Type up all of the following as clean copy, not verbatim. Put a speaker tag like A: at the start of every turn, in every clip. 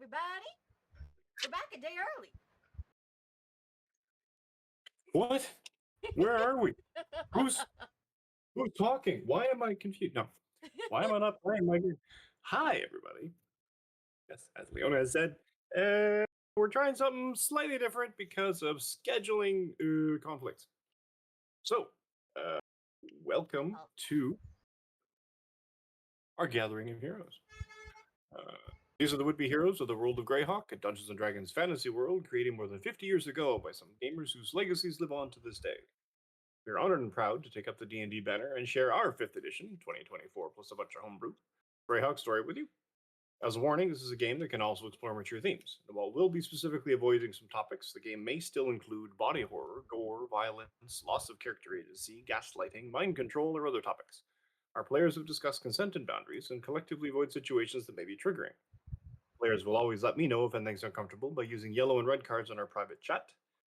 A: everybody. We're back a day early.
B: What? Where are we? Who's talking? Why am I confused? No. Why am I not playing my game? Hi, everybody. Yes, as Leona has said, we're trying something slightly different because of scheduling conflicts. So, uh, welcome to our gathering of heroes. These are the would-be heroes of the world of Greyhawk, a Dungeons & Dragons fantasy world created more than 50 years ago by some gamers whose legacies live on to this day. We're honored and proud to take up the D&D banner and share our 5th edition, 2024, plus a bunch of homebrew, Greyhawk story with you. As a warning, this is a game that can also explore mature themes, and while we'll be specifically avoiding some topics, the game may still include body horror, gore, violence, loss of character agency, gaslighting, mind control, or other topics. Our players have discussed consent and boundaries, and collectively avoid situations that may be triggering. Players will always let me know if anything's uncomfortable by using yellow and red cards on our private chat.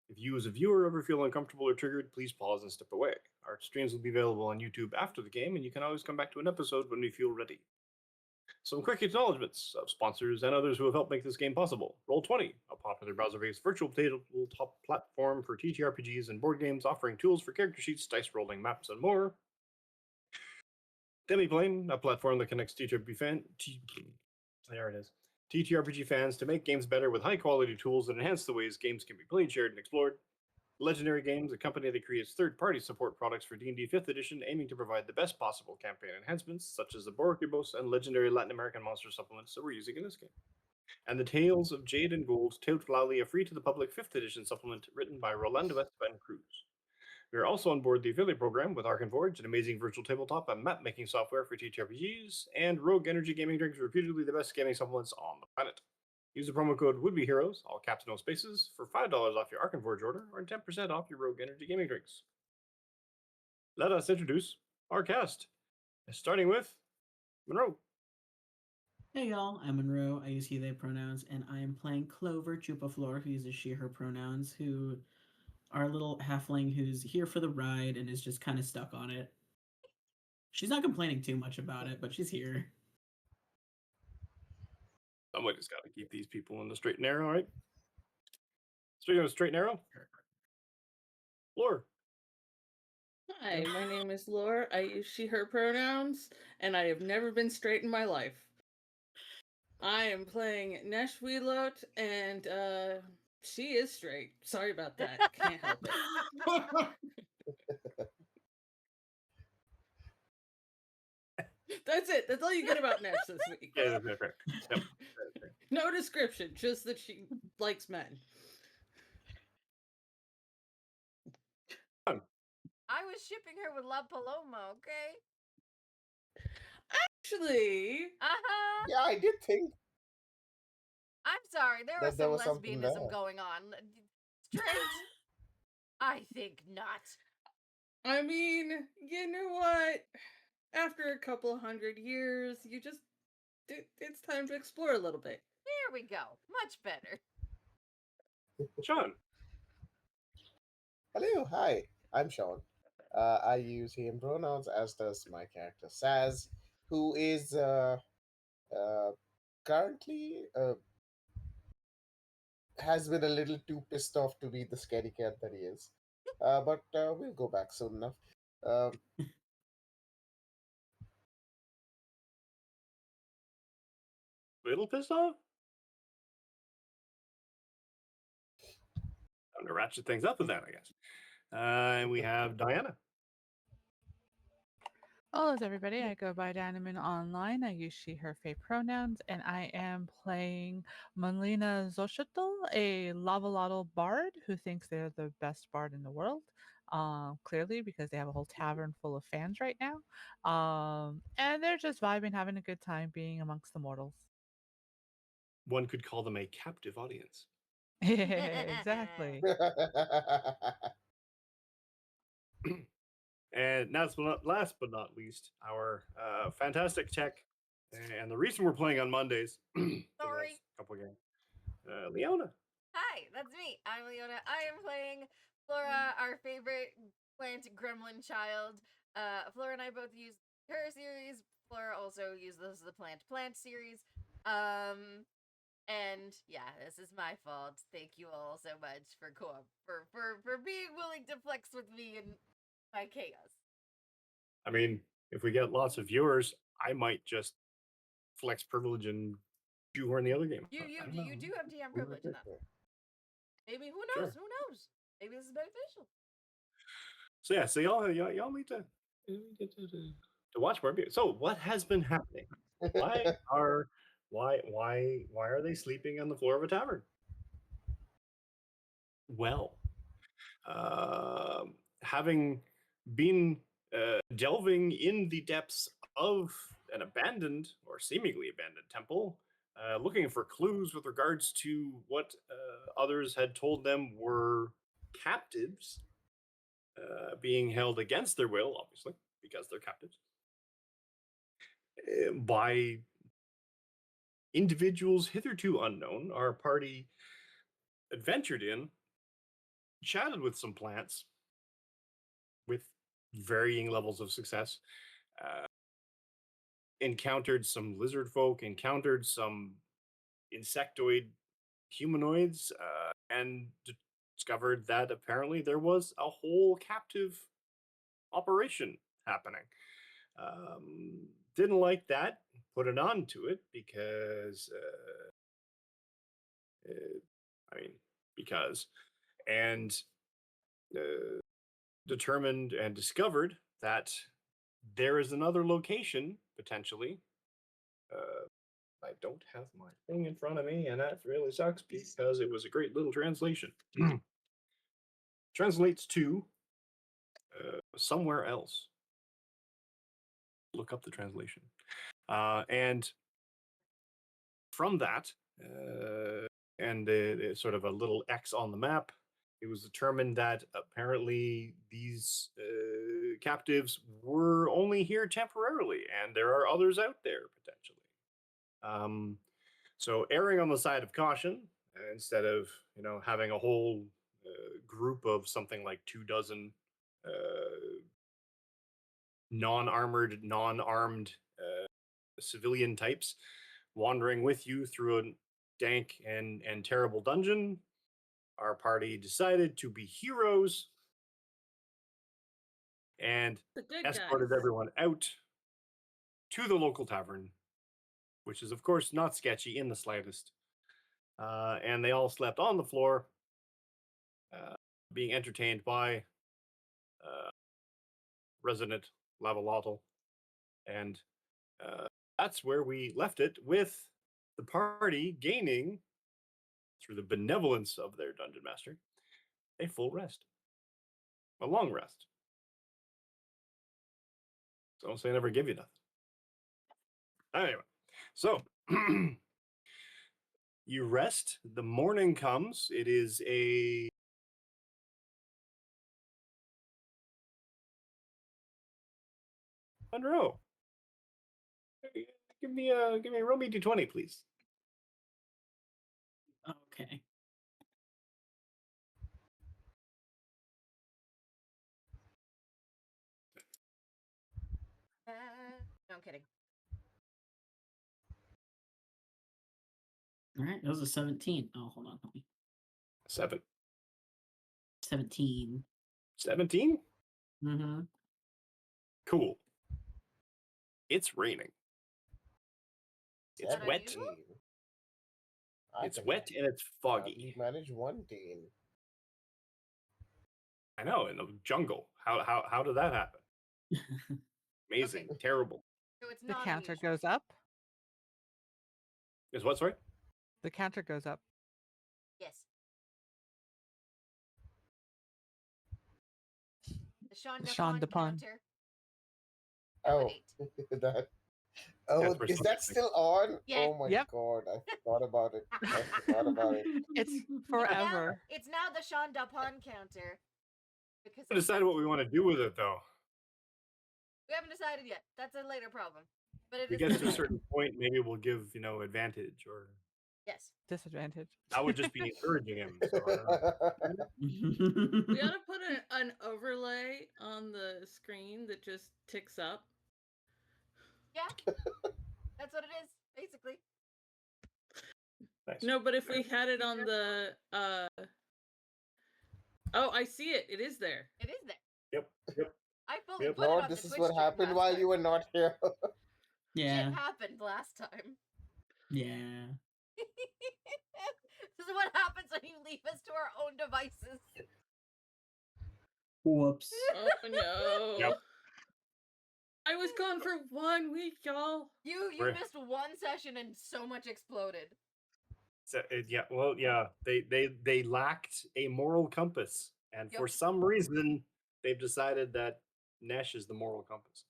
B: If you as a viewer ever feel uncomfortable or triggered, please pause and step away. Our streams will be available on YouTube after the game, and you can always come back to an episode when you feel ready. Some quick acknowledgements of sponsors and others who have helped make this game possible. Roll20, a popular browser-based virtual tabletop platform for TTRPGs and board games, offering tools for character sheets, dice rolling, maps, and more. Demiplane, a platform that connects TTRPG fans to make games better with high-quality tools that enhance the ways games can be played, shared, and explored. Legendary Games, a company that creates third-party support products for D&D 5th edition, aiming to provide the best possible campaign enhancements, such as the Borokibos and legendary Latin American monster supplements that we're using in this game. And the Tales of Jade and Gold, Teotlali, a free-to-the-public 5th edition supplement written by Rolando Esteban Cruz. We are also on board the affiliate program with Arkenforge, an amazing virtual tabletop and map-making software for TTRPGs, and Rogue Energy Gaming Drinks, reputedly the best gaming supplements on the planet. Use the promo code WOULDBEHEROES, all caps no spaces, for $5 off your Arkenforge order, or 10% off your Rogue Energy Gaming Drinks. Let us introduce our cast, starting with Monroe.
C: Hey y'all, I'm Monroe. I use he, they pronouns, and I am playing Clover Chupaflor, who uses she, her pronouns, who our little halfling who's here for the ride and is just kind of stuck on it. She's not complaining too much about it, but she's here.
B: Somebody's got to keep these people in the straight and narrow, right? Speaking of straight and narrow, Lore.
D: Hi, my name is Lore. I use she, her pronouns, and I have never been straight in my life. I am playing Nesh Wheelot, and she is straight. Sorry about that. Can't help it. That's it. That's all you get about Nesh this week.
B: Yeah, that's fair. Yep.
D: No description, just that she likes men.
A: I was shipping her with La Paloma, okay?
D: Actually,
E: Yeah, I did think.
A: I'm sorry, there was
E: There
A: some
E: was something
A: lesbianism
E: there.
A: going on. Straight? I think not.
D: I mean, you know what? After a couple 100 years, it's time to explore a little bit.
A: There we go. Much better.
B: Sean.
E: Hello, hi, I'm Sean. I use he and pronouns, as does my character Saz, who is currently has been a little too pissed off to be the scaredy cat that he is. But we'll go back soon enough.
B: Little pissed off? Time to ratchet things up with that, I guess. And we have Diana.
F: Hello, everybody. I go by Danaman Online. I use she, her, they pronouns, and I am playing Monlina Zoshitl, a Lavalotl bard who thinks they're the best bard in the world. Clearly, because they have a whole tavern full of fans right now. And they're just vibing, having a good time being amongst the mortals.
B: One could call them a captive audience.
F: Exactly.
B: And last but not least, our fantastic tech, and the reason we're playing on Mondays.
A: Sorry.
B: Couple games. Leona.
A: Hi, that's me. I'm Leona. I am playing Flora, our favorite plant gremlin child. Flora and I both use her series. Flora also uses the plant series. And yeah, this is my fault. Thank you all so much for for being willing to flex with me and my chaos.
B: I mean, if we get lots of viewers, I might just flex privilege and shoehorn the other game.
A: You
B: I don't know.
A: you do have DM privilege enough. Maybe who knows?
B: Sure.
A: Who knows? Maybe this is beneficial.
B: So yeah, so y'all need to watch more videos. So what has been happening? Why are they sleeping on the floor of a tavern? Well, having been delving in the depths of an abandoned or seemingly abandoned temple, looking for clues with regards to what others had told them were captives being held against their will, obviously, because they're captives, by individuals hitherto unknown. Our party adventured in, chatted with some plants with varying levels of success, encountered some lizard folk, encountered some insectoid humanoids, and discovered that apparently there was a whole captive operation happening. Didn't like that, put an on to it because, I mean, because, and determined and discovered that there is another location potentially. I don't have my thing in front of me, and that really sucks because it was a great little translation. Translates to somewhere else. Look up the translation. And from that, and sort of a little X on the map, it was determined that apparently these captives were only here temporarily, and there are others out there potentially. So erring on the side of caution, instead of having a whole group of something like 24 non-armored, non-armed civilian types wandering with you through a dank and terrible dungeon, our party decided to be heroes and
D: The good
B: escorted
D: guys.
B: everyone out to the local tavern, which is of course not sketchy in the slightest. And they all slept on the floor, being entertained by resident Lavalotl. And that's where we left it, with the party gaining, through the benevolence of their dungeon master, a full rest. A long rest. So don't say I never give you nothing. Anyway, so you rest. The morning comes. It is a Monroe. Give me a roll me d20, please.
C: Okay.
A: No, I'm kidding.
C: All right. That was a 17. Oh, hold on.
B: 7.
C: 17.
B: 17?
C: Mm-hmm.
B: Cool. It's raining. It's
A: that
B: wet.
A: unusual?
B: It's wet and it's foggy.
E: You manage one Dean.
B: I know, in the jungle. How did that happen? Amazing.
A: Okay.
B: Terrible.
A: So it's
F: The
A: not
F: counter
A: unusual.
F: goes up.
B: Is what, sorry?
F: The counter goes up.
A: Yes. The Sean
F: Dupont.
A: counter.
E: Oh,
A: 8.
E: that. Oh,
B: That's where
E: is that
B: something-
E: still on?
A: Yeah.
E: Oh my
F: Yep.
E: god, I forgot about it. I forgot about it.
F: It's
A: Now,
F: forever.
A: it's now the Sean Dupont counter. Because
B: We decided what we want to do with it, though.
A: we haven't decided yet. That's a later problem. But it
B: We
A: is
B: get to a
A: decided.
B: certain point, maybe we'll give advantage, or
A: Yes.
F: Disadvantage.
B: I would just be encouraging him. So I don't know.
D: We ought to put an overlay on the screen that just ticks up.
A: Yeah. That's what it is, basically.
B: Nice.
D: No, but if we had it on the oh, I see it. It is there.
A: It is there.
B: Yep. Yep.
A: I fully
B: Yep.
A: put it
E: Lord,
A: on
E: this
A: the
E: is
A: Twitch
E: what
A: stream
E: happened
A: last
E: while
A: time.
E: you were not here.
C: Yeah.
A: Shit happened last time.
C: Yeah.
A: This is what happens when you leave us to our own devices.
C: Whoops.
D: Oh no.
B: Yep.
D: I was gone for 1 week, y'all.
A: You
B: We're-
A: missed one session and so much exploded.
B: So, they lacked a moral compass, and for
A: Yep.
B: some reason, they've decided that Nesh is the moral compass.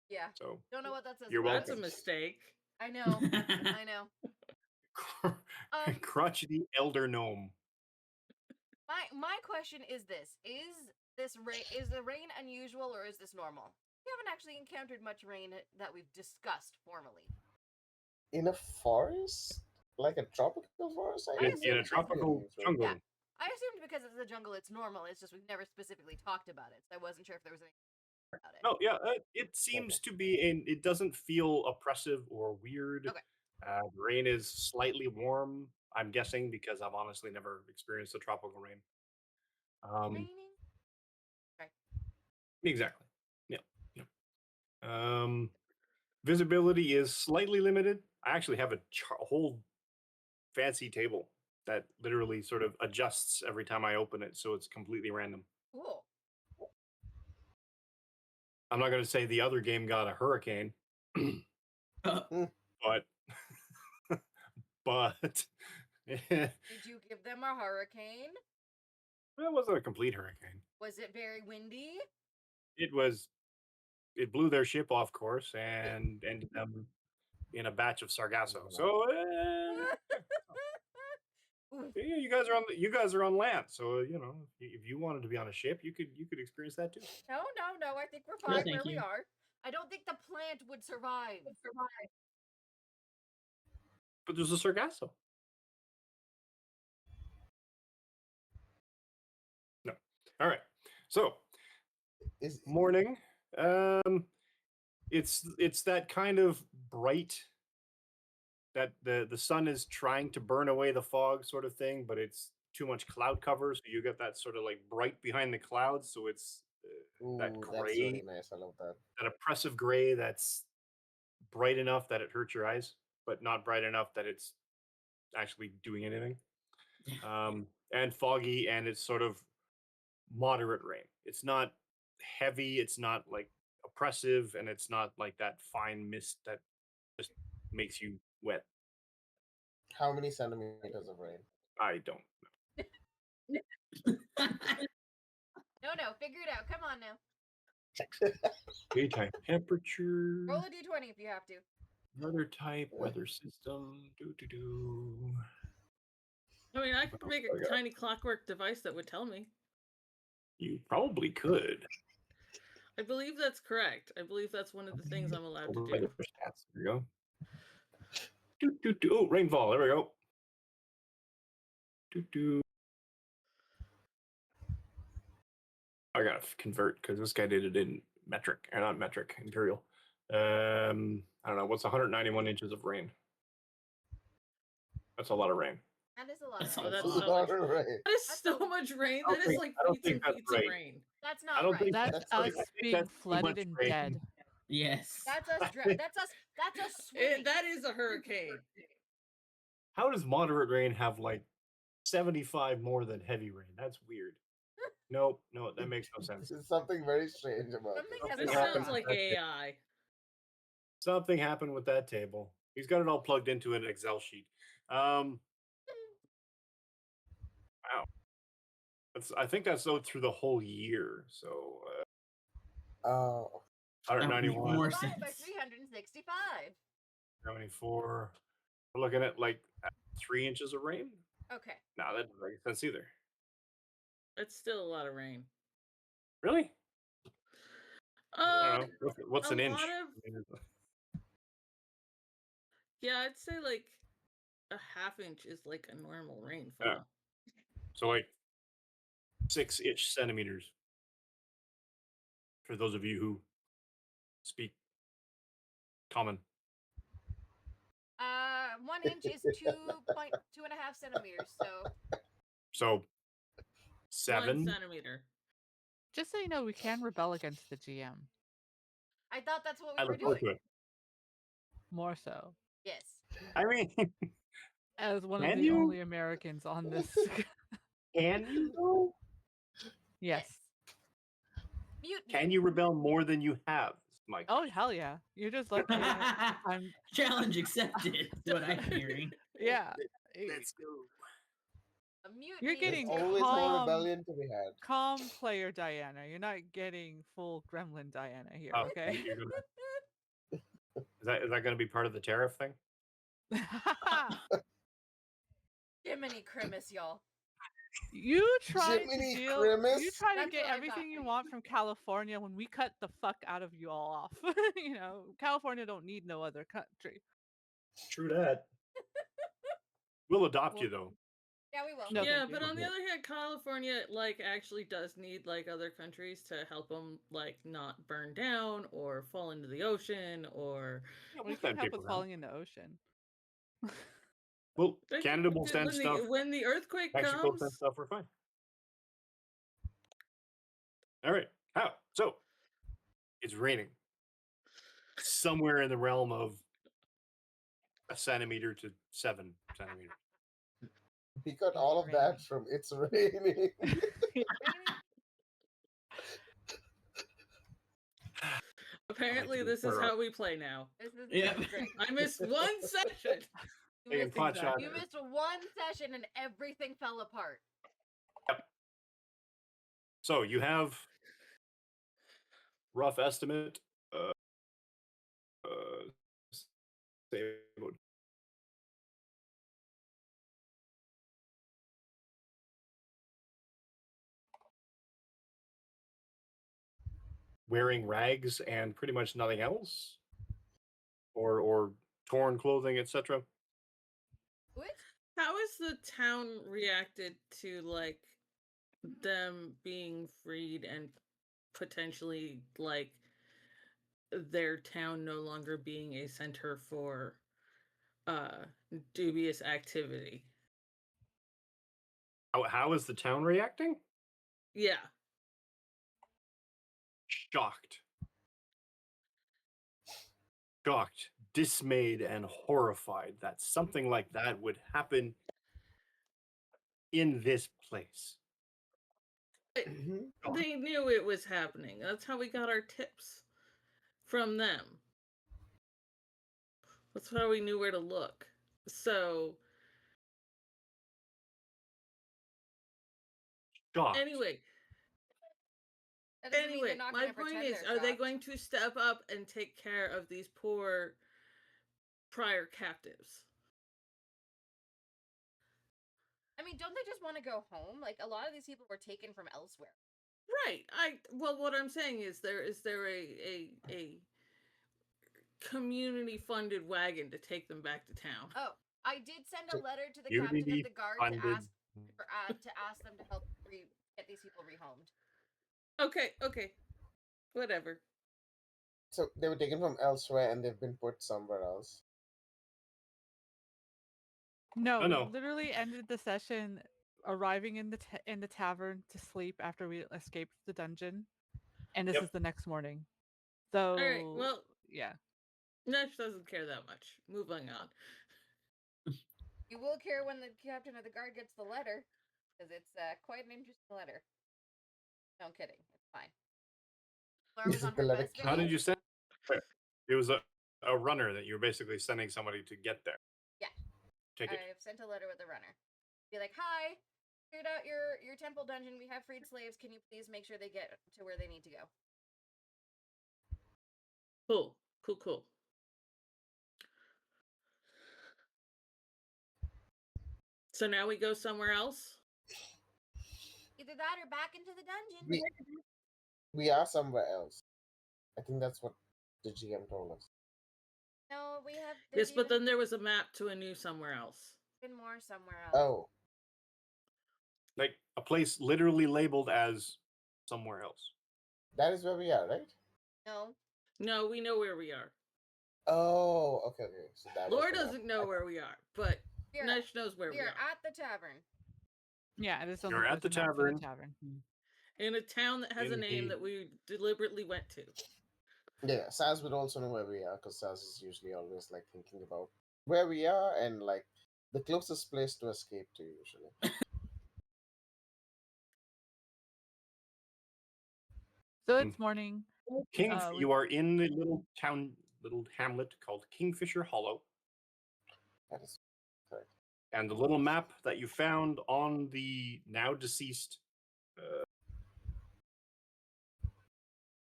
A: Yeah.
B: So
A: Don't know what that says.
B: You're
A: about
D: That's a
B: welcome.
A: us.
D: mistake.
A: I know. I know.
B: crotchety elder gnome.
A: My question is this: is the rain unusual or is this normal? We haven't actually encountered much rain that we've discussed formally.
E: In a forest? Like a tropical forest?
A: I
B: In
A: assume
B: a
A: it's
B: tropical
E: unusual.
B: jungle.
A: Yeah. I assumed because it's a jungle, it's normal. It's just we've never specifically talked about it, so I wasn't sure if there was anything about it.
B: No, yeah, it seems to be, it doesn't feel oppressive or weird.
A: Okay.
B: The rain is slightly warm, I'm guessing, because I've honestly never experienced a tropical rain.
A: Raining.
B: Exactly. Yeah. Visibility is slightly limited. I actually have a whole fancy table that literally sort of adjusts every time I open it, so it's completely random.
A: Cool.
B: I'm not going to say the other game got a hurricane, but
A: Did you give them a hurricane?
B: it wasn't a complete hurricane.
A: Was it very windy?
B: It blew their ship off course and ended them in a batch of sargasso. So yeah, you guys are on land. So if you wanted to be on a ship, you could experience that too.
A: No. I think we're
C: No,
A: fine
C: thank
A: where we
C: you.
A: are. I don't think the plant would survive.
B: But there's a sargasso. No. All right. So
E: Is
B: morning. It's that kind of bright that the sun is trying to burn away the fog sort of thing, but it's too much cloud cover, so you get that sort of like bright behind the clouds. So it's that
E: Ooh,
B: gray,
E: that's really nice. I love that.
B: that oppressive gray that's bright enough that it hurts your eyes, but not bright enough that it's actually doing anything. And foggy, and it's sort of moderate rain. It's not heavy, it's not like oppressive, and it's not like that fine mist that just makes you wet.
E: How many centimeters of rain?
B: I don't.
A: No, figure it out. Come on now.
B: Daytime temperature,
A: Roll a d20 if you have to.
B: weather type, weather system. Do.
D: I mean, I could make
B: Okay.
D: a tiny clockwork device that would tell me.
B: You probably could.
D: I believe that's correct. I believe that's one of the things I'm allowed to
B: Weather
D: do.
B: stats. There we go. Do. Oh, rainfall. There we go. Do. I gotta convert because this guy did it in metric, or not metric, imperial. I don't know. What's 191 inches of rain? That's a lot of rain.
A: That is a lot
C: That's
A: of
D: Oh,
A: rain.
D: that's
E: That's
D: so
E: a lot
D: much.
E: of rain.
D: That is
A: That's
D: so
A: a-
D: much rain.
B: I don't
D: That is
B: think-
D: like
B: I don't
D: feet and
B: think that's
D: feet of
B: right.
D: rain.
A: That's
B: I
A: not
B: don't
A: right.
B: think
F: That's
E: That's
F: us
E: like-
B: I think
F: being
B: that's too
F: flooded
B: much
F: and
B: rain.
F: dead.
C: Yes.
A: That's us. That's us swimming.
D: That is a hurricane.
B: How does moderate rain have like 75 more than heavy rain? That's weird. No, that makes no sense.
E: There's something very strange about
A: Something
E: this.
A: has
D: This
A: not
D: sounds
A: right.
D: like AI.
B: Something happened with that table. He's got it all plugged into an Excel sheet. Wow. I think that's through the whole year. So
E: Oh,
C: That would make
B: 191,
C: more
A: Divided by
C: sense.
A: 365.
B: 74. We're looking at like 3 inches of rain.
A: Okay.
B: No, that doesn't make sense either.
D: That's still a lot of rain.
B: Really? I don't know. What's
D: a
B: an inch?
D: lot of- Yeah, I'd say like a half inch is like a normal rainfall.
B: Yeah. So like 6-ish centimeters. For those of you who speak common.
A: 1 inch is 2.5 centimeters.
B: So 7.
D: 1 centimeter.
F: Just so you know, we can rebel against the GM.
A: I thought that's what
B: I
A: we were
B: look forward
A: doing.
B: to it.
F: More so.
A: Yes.
B: I mean,
F: As one of
B: Can
F: the
B: you?
F: only Americans on this.
B: can you though?
F: Yes.
A: Mute.
B: Can you rebel more than you have? Mike.
F: Oh, hell yeah. You're just lucky. I'm.
C: Challenge accepted. Is what I'm hearing.
F: Yeah.
B: Let's go.
A: A mutiny.
F: You're
A: is
F: getting
E: There's
A: taking
E: always more
F: calm.
E: rebellion to be had.
F: Calm player Diana. You're not getting full gremlin Diana here,
B: Oh,
F: okay?
B: you're gonna- is that going to be part of the tariff thing?
A: Jiminy Christmas, y'all.
F: You try to
E: Jiminy
F: deal.
E: Christmas?
F: You try to
A: That's
F: get
A: what I
F: everything
A: thought
F: you
A: for you.
F: want from California when we cut the fuck out of you all off. You know, California don't need no other country.
B: True that. We'll adopt you though.
A: Yeah, we will.
F: No,
D: yeah,
F: thank you.
D: but on the other hand, California actually does need other countries to help them not burn down or fall into the ocean or.
B: Yeah,
F: We
B: we'll
F: can't
B: send
F: help
B: people
F: with
B: down.
F: falling in the ocean.
B: Well, Canada will send
D: when
B: stuff.
D: when the earthquake
B: Mexico will
D: comes.
B: send stuff. We're fine. All right. How? So it's raining somewhere in the realm of 1 centimeter to 7 centimeters.
E: We got
F: It's
E: all of that
F: raining.
E: from It's Raining.
D: Apparently,
B: do
D: this is
B: thorough.
D: how we play now.
A: This is
C: Yeah.
A: great.
D: I missed 1 session.
A: You
B: Taking
A: missed,
B: pot shots.
A: you missed 1 session and everything fell apart.
B: So you have rough estimate. Say about wearing rags and pretty much nothing else, or torn clothing, etc.
A: What?
D: How has the town reacted to them being freed and potentially their town no longer being a center for dubious activity?
B: How is the town reacting?
D: Yeah.
B: Shocked, dismayed, and horrified that something like that would happen in this place.
D: They knew it was happening. That's how we got our tips from them. That's how we knew where to look. So
B: Shocked.
D: anyway,
A: That doesn't mean they're not
D: my
A: gonna
D: point
A: pretend
D: is,
A: they're
D: are they
A: shocked.
D: going to step up and take care of these poor prior captives?
A: I mean, don't they just want to go home? Like, a lot of these people were taken from elsewhere.
D: Right. Well, what I'm saying is there a community funded wagon to take them back to town.
A: Oh, I did send a letter to the
B: Community
A: captain of the guard to
B: funded.
A: ask them to help get these people rehomed.
D: Okay. Whatever.
E: So they were taken from elsewhere and they've been put somewhere else.
F: No,
B: Oh, no.
F: we literally ended the session arriving in the tavern to sleep after we escaped the dungeon, and this
B: Yep.
F: is the next morning. So,
D: All right. Well,
F: yeah.
D: Nesh doesn't care that much. Moving on.
A: You will care when the captain of the guard gets the letter, because it's quite an interesting letter. No, I'm kidding. It's fine. Laura was on
E: The
A: her
E: letter
A: best
B: How
A: behavior.
B: did you send? It was a runner that you were basically sending somebody to get there.
A: Yeah.
B: Take it.
A: I've sent a letter with a runner. Be like, hi, figured out your temple dungeon. We have freed slaves. Can you please make sure they get to where they need to go?
D: Cool. So now we go somewhere else?
A: Either that or back into the dungeon.
E: We are somewhere else. I think that's what the GM told us.
A: No, we have.
D: Yes, but then there was a map to a new somewhere else.
A: Been more somewhere else.
E: Oh,
B: Like a place literally labeled as somewhere else.
E: that is where we are, right?
A: No.
D: No, we know where we are.
E: Oh, okay, okay. So that was
D: Laura
E: the map.
D: doesn't know where we are, but
A: We are,
D: Nesh knows where
A: we
D: we
A: are
D: are.
A: at the tavern.
F: Yeah, this only
B: You're at
F: puts
B: the
F: a map for the
B: tavern.
F: tavern.
D: In a town that has a
B: In
D: name
B: the-
D: that we deliberately went to.
E: Yeah, Saz would also know where we are because Saz is usually always like thinking about where we are and like the closest place to escape to usually.
F: So it's morning.
B: King,
F: we-
B: you are in the little town, little hamlet called Kingfisher Hollow,
E: That is correct.
B: and the little map that you found on the now deceased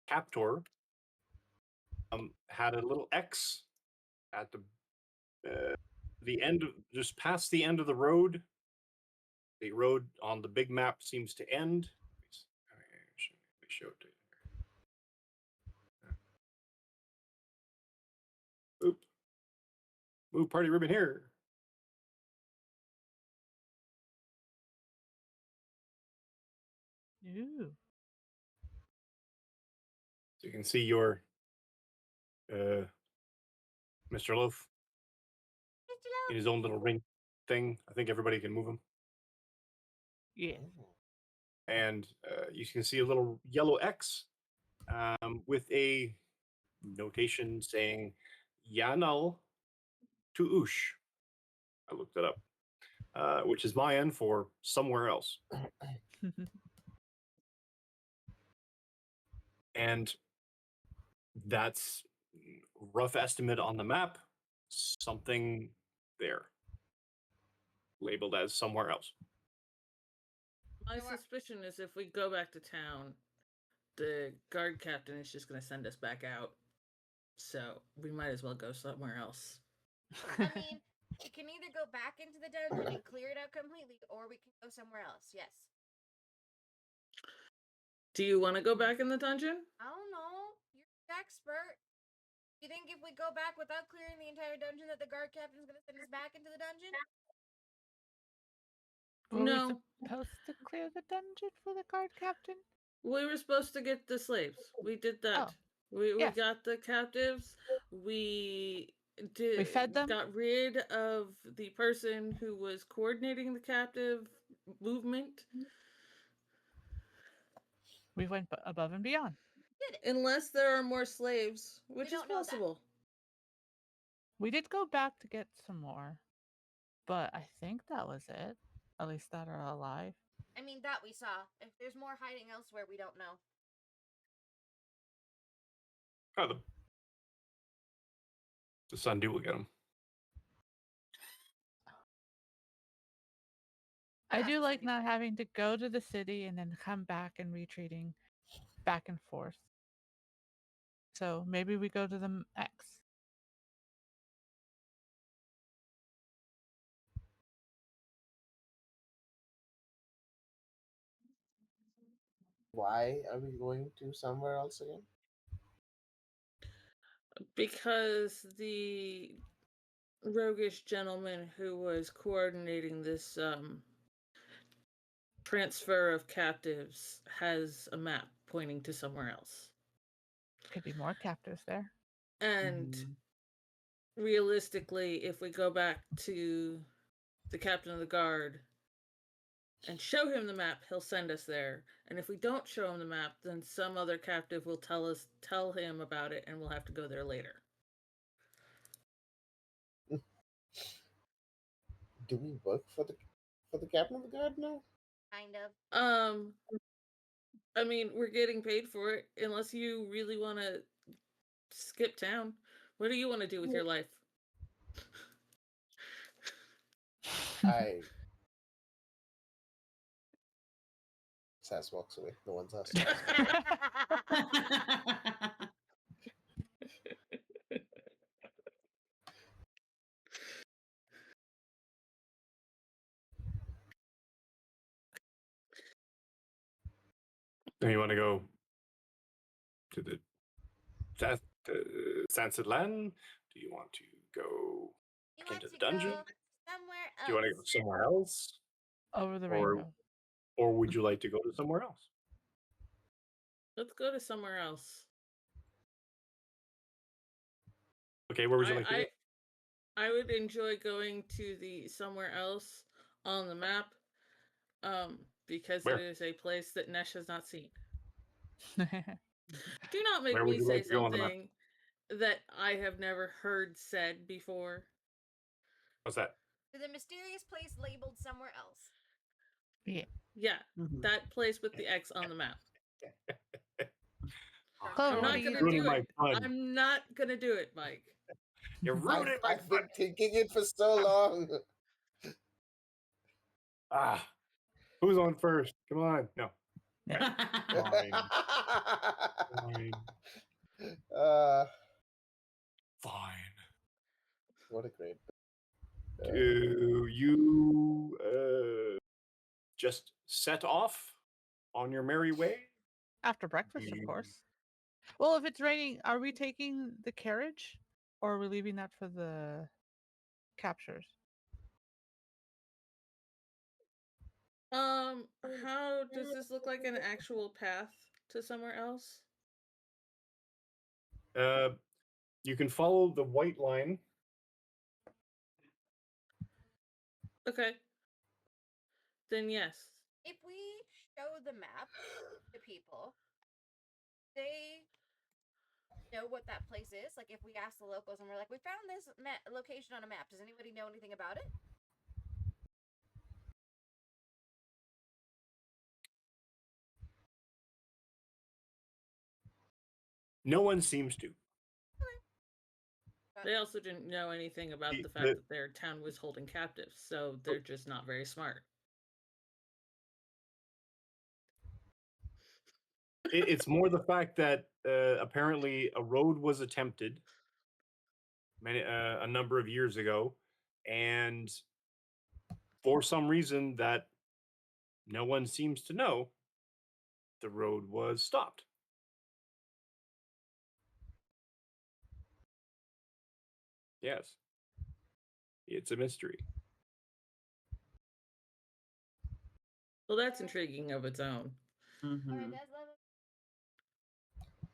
B: captor had a little X at the end of, just past the end of the road. The road on the big map seems to end. Let me show it to you. Oop. Move party ribbon here.
F: Ooh.
B: So you can see your Mr. Loaf in his own little ring thing. I think everybody can move him.
F: Yeah.
E: Oh.
B: And you can see a little yellow X with a notation saying Yanal to Ush. I looked it up, which is Mayan for somewhere else. And that's rough estimate on the map. Something there, labeled as somewhere else.
D: My
A: You know what?
D: suspicion is if we go back to town, the guard captain is just going to send us back out. So we might as well go somewhere else.
A: I mean, we can either go back into the dungeon and clear it out completely, or we can go somewhere else. Yes.
D: Do you want to go back in the dungeon?
A: I don't know. You're the expert. You think if we go back without clearing the entire dungeon, that the guard captain's gonna send us back into the dungeon?
F: Were
D: No.
F: we supposed to clear the dungeon for the guard captain?
D: We were supposed to get the slaves. We did that.
F: Oh,
D: We
F: yes.
D: got the captives. We did.
F: We fed them?
D: Got rid of the person who was coordinating the captive movement.
F: We went above and beyond.
A: Did it?
D: Unless there are more slaves, which is
A: don't know that.
D: possible.
F: We did go back to get some more, but I think that was it. At least that are alive.
A: I mean, that we saw. If there's more hiding elsewhere, we don't know.
B: Oh, the Sundew will get him.
F: I
A: That's
F: do
A: the
F: like
A: city
F: not
A: plan.
F: having to go to the city and then come back and retreating back and forth. So maybe we go to the X.
E: Why are we going to somewhere else again?
D: Because the roguish gentleman who was coordinating this transfer of captives has a map pointing to somewhere else.
F: Could be more captives there.
D: And
E: Mhm.
D: realistically, if we go back to the captain of the guard and show him the map, he'll send us there. And if we don't show him the map, then some other captive will tell him about it, and we'll have to go there later.
E: Do we work for the captain of the guard now?
A: Kind of.
D: I mean, we're getting paid for it, unless you really want to skip town. What do you want to do with your life?
E: I Saz walks away. No one's asked.
B: Do you want to go to the Sunset Land? Do you want to go
A: You
B: back
A: want
B: into the
A: to
B: dungeon?
A: go somewhere else?
B: Do you want to go somewhere else?
F: Over the
B: Or-
F: rainbow.
B: Or would you like to go to somewhere else?
D: Let's go to somewhere else.
B: Okay, where would you like to go?
D: I would enjoy going to the somewhere else on the map, because
B: Where?
D: it is a place that Nesh has not seen. Do not make
B: Where would
D: me
B: you
D: say
B: like to go on the map?
D: something that I have never heard said before.
B: What's that?
A: To the mysterious place labeled somewhere else.
F: Yeah.
D: Yeah,
C: Mhm.
D: that place with the X on the map.
F: Clover,
D: I'm
F: what
D: not
F: do you
D: gonna
B: ruining
D: do
B: my
D: it.
B: fun.
D: I'm not gonna do it, Mike.
B: You're ruining my
E: I've
B: fun.
E: been thinking it for so long.
B: Ah, who's on first? Come on. No. Fine. Fine.
E: uh,
B: Fine.
E: what a great.
B: Do you just set off on your merry way?
F: After breakfast, of
B: You-
F: course. Well, if it's raining, are we taking the carriage, or are we leaving that for the captures?
D: How does this look like an actual path to somewhere else?
B: You can follow the white line.
D: Okay. Then yes.
A: If we show the map to people, they know what that place is. Like if we ask the locals and we're like, we found this location on a map. Does anybody know anything about it?
B: No one seems to.
D: They also didn't know anything about the fact that their town was holding captives, so they're just not very smart.
B: It's more the fact that apparently a road was attempted a number of years ago, and for some reason that no one seems to know, the road was stopped. Yes. It's a mystery.
D: Well, that's intriguing of its own.
C: Mhm.
A: Alright, that's love it.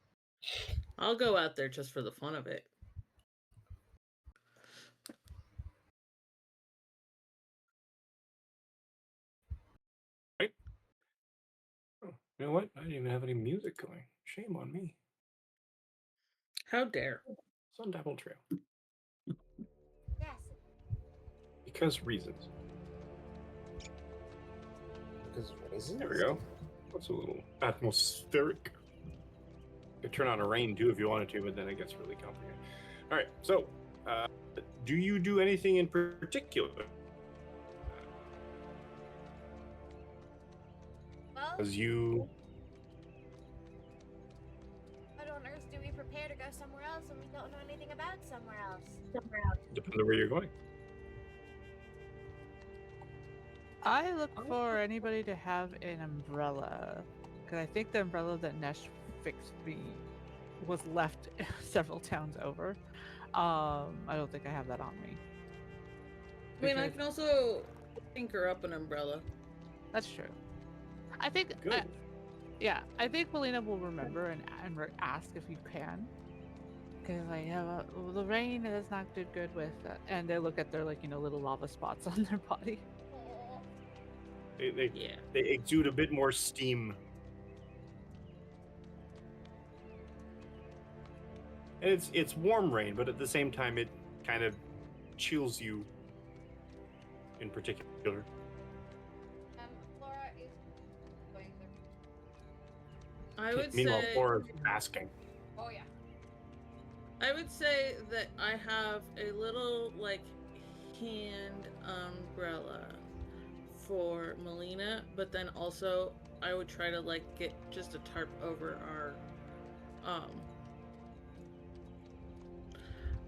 D: I'll go out there just for the fun of it.
B: You know what? I didn't even have any music going. Shame on me.
D: How dare.
B: Sun Devil Trail.
A: Yes.
B: Because reasons.
E: Because reasons.
B: There we go. That's a little atmospheric. You could turn on a rain too if you wanted to, but then it gets really complicated. All right. So, do you do anything in particular?
A: Well,
B: Because you.
A: what on earth do we prepare to go somewhere else when we don't know anything about somewhere else?
B: Depends on where you're going.
F: I look for anybody to have an umbrella, because I think the umbrella that Nesh fixed me was left several towns over. I don't think I have that on me.
D: I mean, I
F: Because-
D: can also tinker up an umbrella.
F: That's true. I think,
B: Good.
F: I think Melina will remember and ask if you can. Because like, yeah, well, the rain is not good with that. And they look at their little lava spots on their body.
A: Oh,
B: They
D: Yeah.
B: exude a bit more steam. And it's warm rain, but at the same time it kind of chills you in particular.
A: Laura is going through.
D: I would
B: Meanwhile,
D: say
B: Laura's asking.
A: Oh yeah.
D: I would say that I have a little hand umbrella for Melina, but then also I would try to get just a tarp over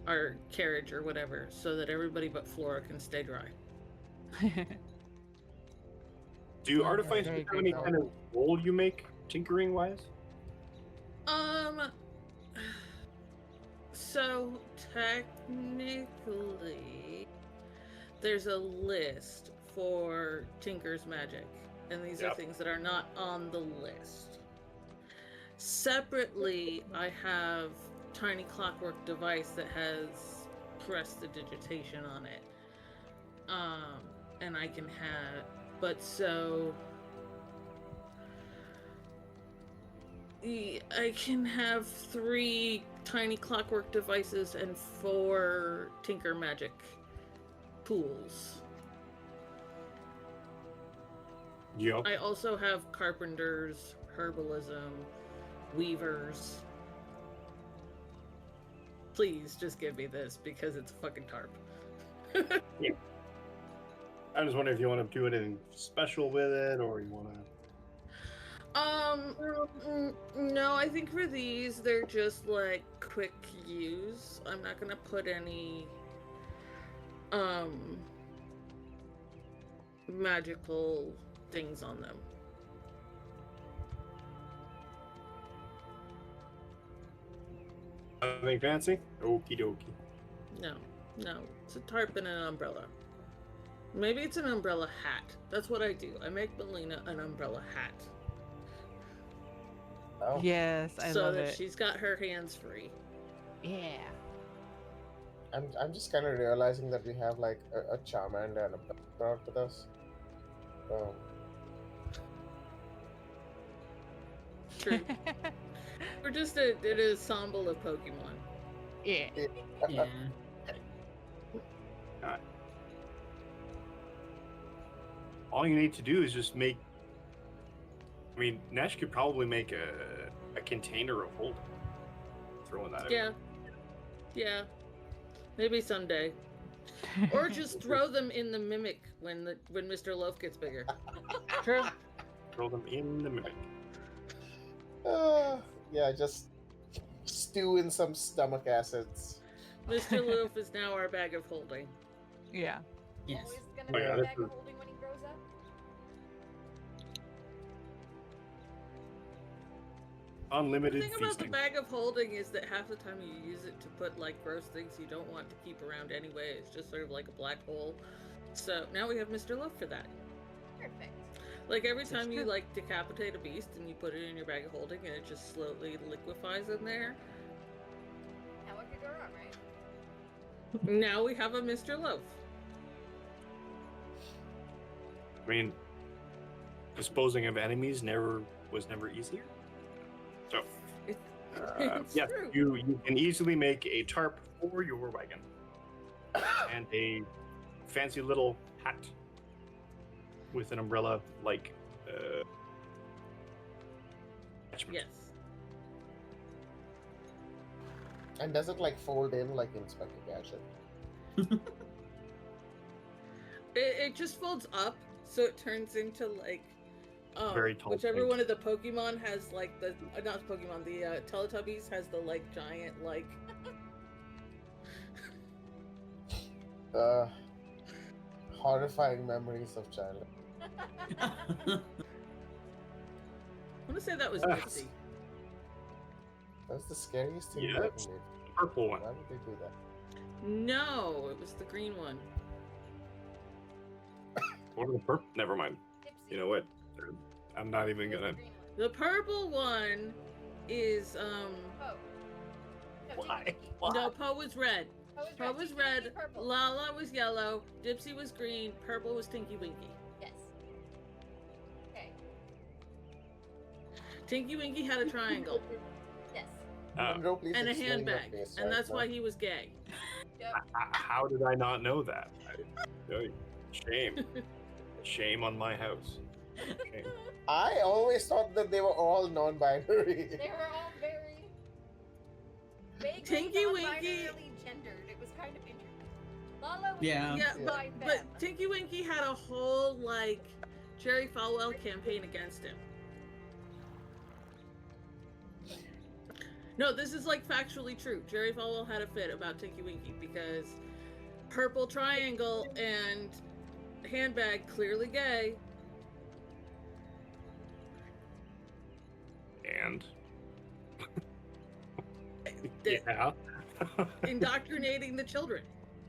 D: our carriage or whatever, so that everybody but Flora can stay dry.
B: Do
F: Well,
B: artificers
F: very
B: have any
F: good
B: kind of roll you make tinkering wise?
D: So technically, there's a list for Tinker's Magic, and these are
B: Yep.
D: things that are not on the list. Separately, I have tiny clockwork device that has prestidigitation on it. And I can have, but so I can have 3 tiny clockwork devices and 4 tinker magic tools.
B: Yep.
D: I also have carpenters, herbalism, weavers. Please just give me this because it's a fucking tarp.
B: I just wonder if you want to do anything special with it, or you want to.
D: No, I think for these, they're just like quick use. I'm not gonna put any, magical things on them.
B: Nothing fancy? Okie dokie.
D: No, it's a tarp and an umbrella. Maybe it's an umbrella hat. That's what I do. I make Melina an umbrella hat.
E: Oh,
F: Yes, I
D: so
F: love
D: that
F: it.
D: she's got her hands free.
F: Yeah.
E: I'm just kind of realizing that we have like a Charmander and a Bellsprout with us.
D: True. We're just an ensemble of Pokemon.
F: Yeah.
C: Yeah.
B: All you need to do is just make. I mean, Nash could probably make a container of holding. Throwing that.
D: Yeah. Yeah. Maybe someday. Or just throw them in the mimic when Mr. Loaf gets bigger.
F: True.
B: Throw them in the mimic.
E: Yeah, just stew in some stomach acids.
D: Mr. Loaf is now our bag of holding.
F: Yeah.
C: Yes.
A: Always gonna
B: Oh,
A: be
B: yeah,
A: a
B: that's
A: bag
B: true.
A: of holding when he grows up.
D: The
B: Unlimited
D: thing about the
B: feasting.
D: bag of holding is that half the time you use it to put like gross things you don't want to keep around anyway. It's just sort of like a black hole. So now we have Mr. Loaf for that.
A: Perfect.
D: Like every
F: That's
D: time you
F: true.
D: like decapitate a beast and you put it in your bag of holding and it just slowly liquefies in there.
A: Now what could go wrong, right?
D: Now we have a Mr. Loaf.
B: I mean, disposing of enemies was never easier. So,
D: It's
B: yeah,
D: true.
B: you can easily make a tarp for your wagon and a fancy little hat with an umbrella like attachment.
D: Yes.
E: And does it like fold in like Inspector Gadget?
D: It just folds up, so it turns into like
B: Very tall
D: whichever
B: thing.
D: one of the Pokemon has like the not the Pokemon, the Teletubbies has the like giant like
E: Horrifying memories of childhood.
D: I want to say that was
B: Yes.
D: Dipsy.
E: That's the scariest thing
B: Yeah,
E: you ever
B: that's-
E: made.
B: The purple one.
E: Why would they do that?
D: No, it was the green one.
B: What are the purple? Never mind.
A: Dipsy.
B: You know what? I'm not even
A: Who's the
B: gonna.
A: green one?
D: The purple one is
A: Oh. No,
B: Why?
A: Tinky Winky.
D: no, Poe was red.
A: Poe
D: Poe was
A: Tinky Winky
D: red.
A: purple.
D: Lala was yellow. Dipsy was green. Purple was Tinky Winky.
A: Yes. Okay.
D: Tinky Winky had a triangle
A: Yes.
E: Monroe, please
D: and a
E: explain your
D: handbag,
E: face
D: and
E: right
D: that's
E: now.
D: why he was gay.
A: Yep.
B: How did I not know that? Shame. Shame on my house. Shame.
E: I always thought that they were all non-binary.
A: They were all very vaguely
D: Tinky Winky-
A: non-binarily gendered. It was kind of interesting. Lala was
C: Yeah.
D: Yeah,
E: Yeah.
D: but Tinky Winky had a whole like Jerry Falwell campaign against him. No, this is like factually true. Jerry Falwell had a fit about Tinky Winky because purple triangle and handbag clearly gay.
B: And
D: That-
B: yeah.
D: Indoctrinating the children,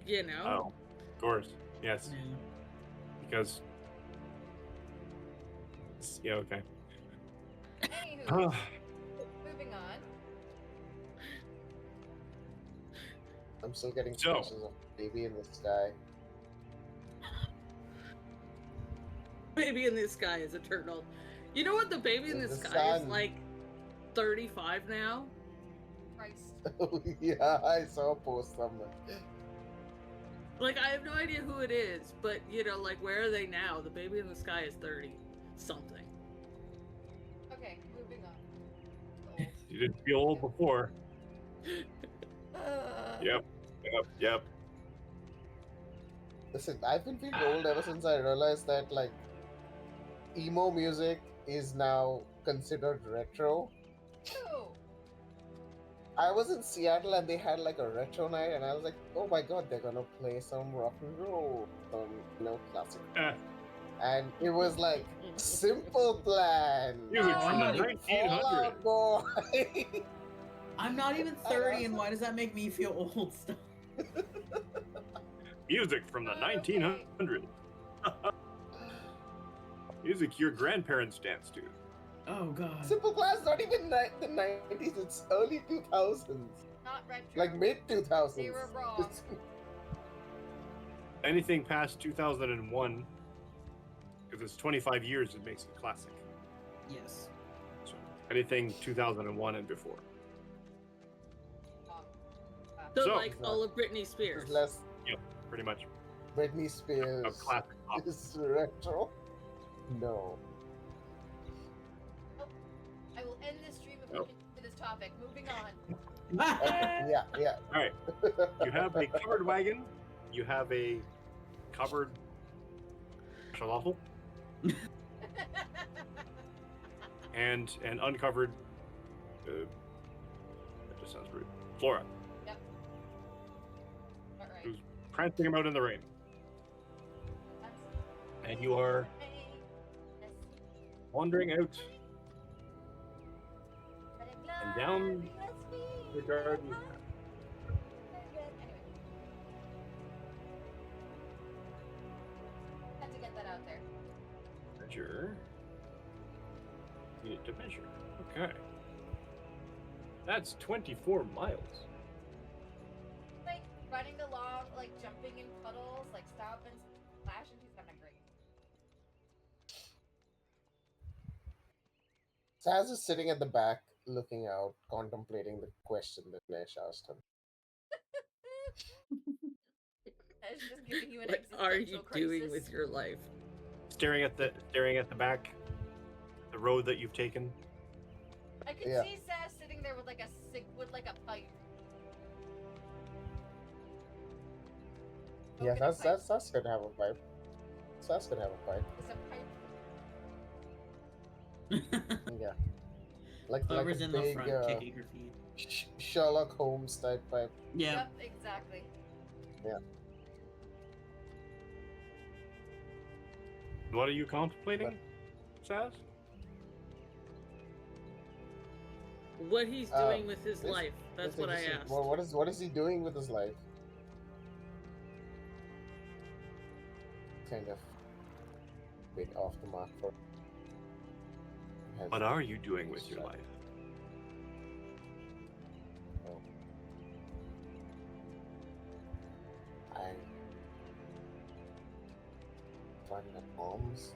D: you know?
B: Oh, of course. Yes,
C: Yeah.
B: because. Yeah. Okay.
A: Anywho,
B: Oh,
A: moving on.
E: I'm still getting
B: So-
E: flashes of baby in the sky.
D: Baby in the Sky is eternal. You know what? The Baby in
E: In
D: the
E: the
D: Sky is
E: sun.
D: like 35 now.
A: Christ.
E: Oh yeah, I saw a post somewhere.
D: Like, I have no idea who it is, but, you know, like, where are they now? The Baby in the Sky is 30 something.
A: Okay, moving on. Old.
B: You didn't feel old before. Yep. Yep.
E: Listen, I've been feeling old ever since I realized that like emo music is now considered retro.
A: Oh,
E: I was in Seattle and they had like a retro night, and I was like, oh my god, they're gonna play some rock and roll, some classic.
B: Eh,
E: And it was like Simple Plan.
B: music
C: Oh,
B: from the
C: I'm not-
B: 1900s.
E: Fallout Boy.
C: I'm not even 30, and why does that make me feel old? Stuff.
B: Music from the
A: Okay.
B: 1900s. Music your grandparents danced to.
C: Oh god.
E: Simple Plan's not even the 90s, it's early 2000s.
A: not retro.
E: Like mid 2000s.
A: They were wrong.
B: Anything past 2001, because it's 25 years, it makes it classic.
C: Yes.
B: So anything 2001 and before.
D: So,
B: So-
D: like, all of Britney Spears.
E: It's less
B: Pretty much
E: Britney Spears.
B: a classic pop.
E: Is retro? No.
A: I will end this stream if we
B: Nope.
A: continue this topic. Moving on.
E: Okay, yeah.
B: All right. You have a covered wagon. You have a covered falafel and an uncovered. That just sounds rude. Flora,
A: All right.
B: who's prancing about in the rain, and you are wandering out and down the garden.
A: Anyway. Had to get that out there.
B: Measure. Need to measure. Okay. That's 24 miles.
A: Like running along, like jumping in puddles, like stopping, splashing. He's having a great.
E: Saz is sitting at the back, looking out, contemplating the question that Nesh asked him.
A: I was just giving you an
D: What are you
A: existential
D: doing
A: crisis.
D: with your life?
B: Staring at the back, the road that you've taken.
A: I could
E: Yeah.
A: see Sass sitting there with like a pipe.
E: Yeah,
A: Smoking a pipe.
E: Saz could have a pipe. Saz could have a pipe.
A: It's a pipe.
E: Yeah. Like
C: Whoever's
E: a
C: in the
E: big
C: front kicking her feet.
E: Sherlock Holmes type pipe.
C: Yeah.
A: Yep, exactly.
B: What are you contemplating, Saz?
D: What he's doing with his
E: this-
D: life. That's
E: That's
D: what I
E: interesting.
D: asked.
E: Well, what is he doing with his life? Kind of bit off the mark for.
B: What are you doing with your life?
E: I find the bombs.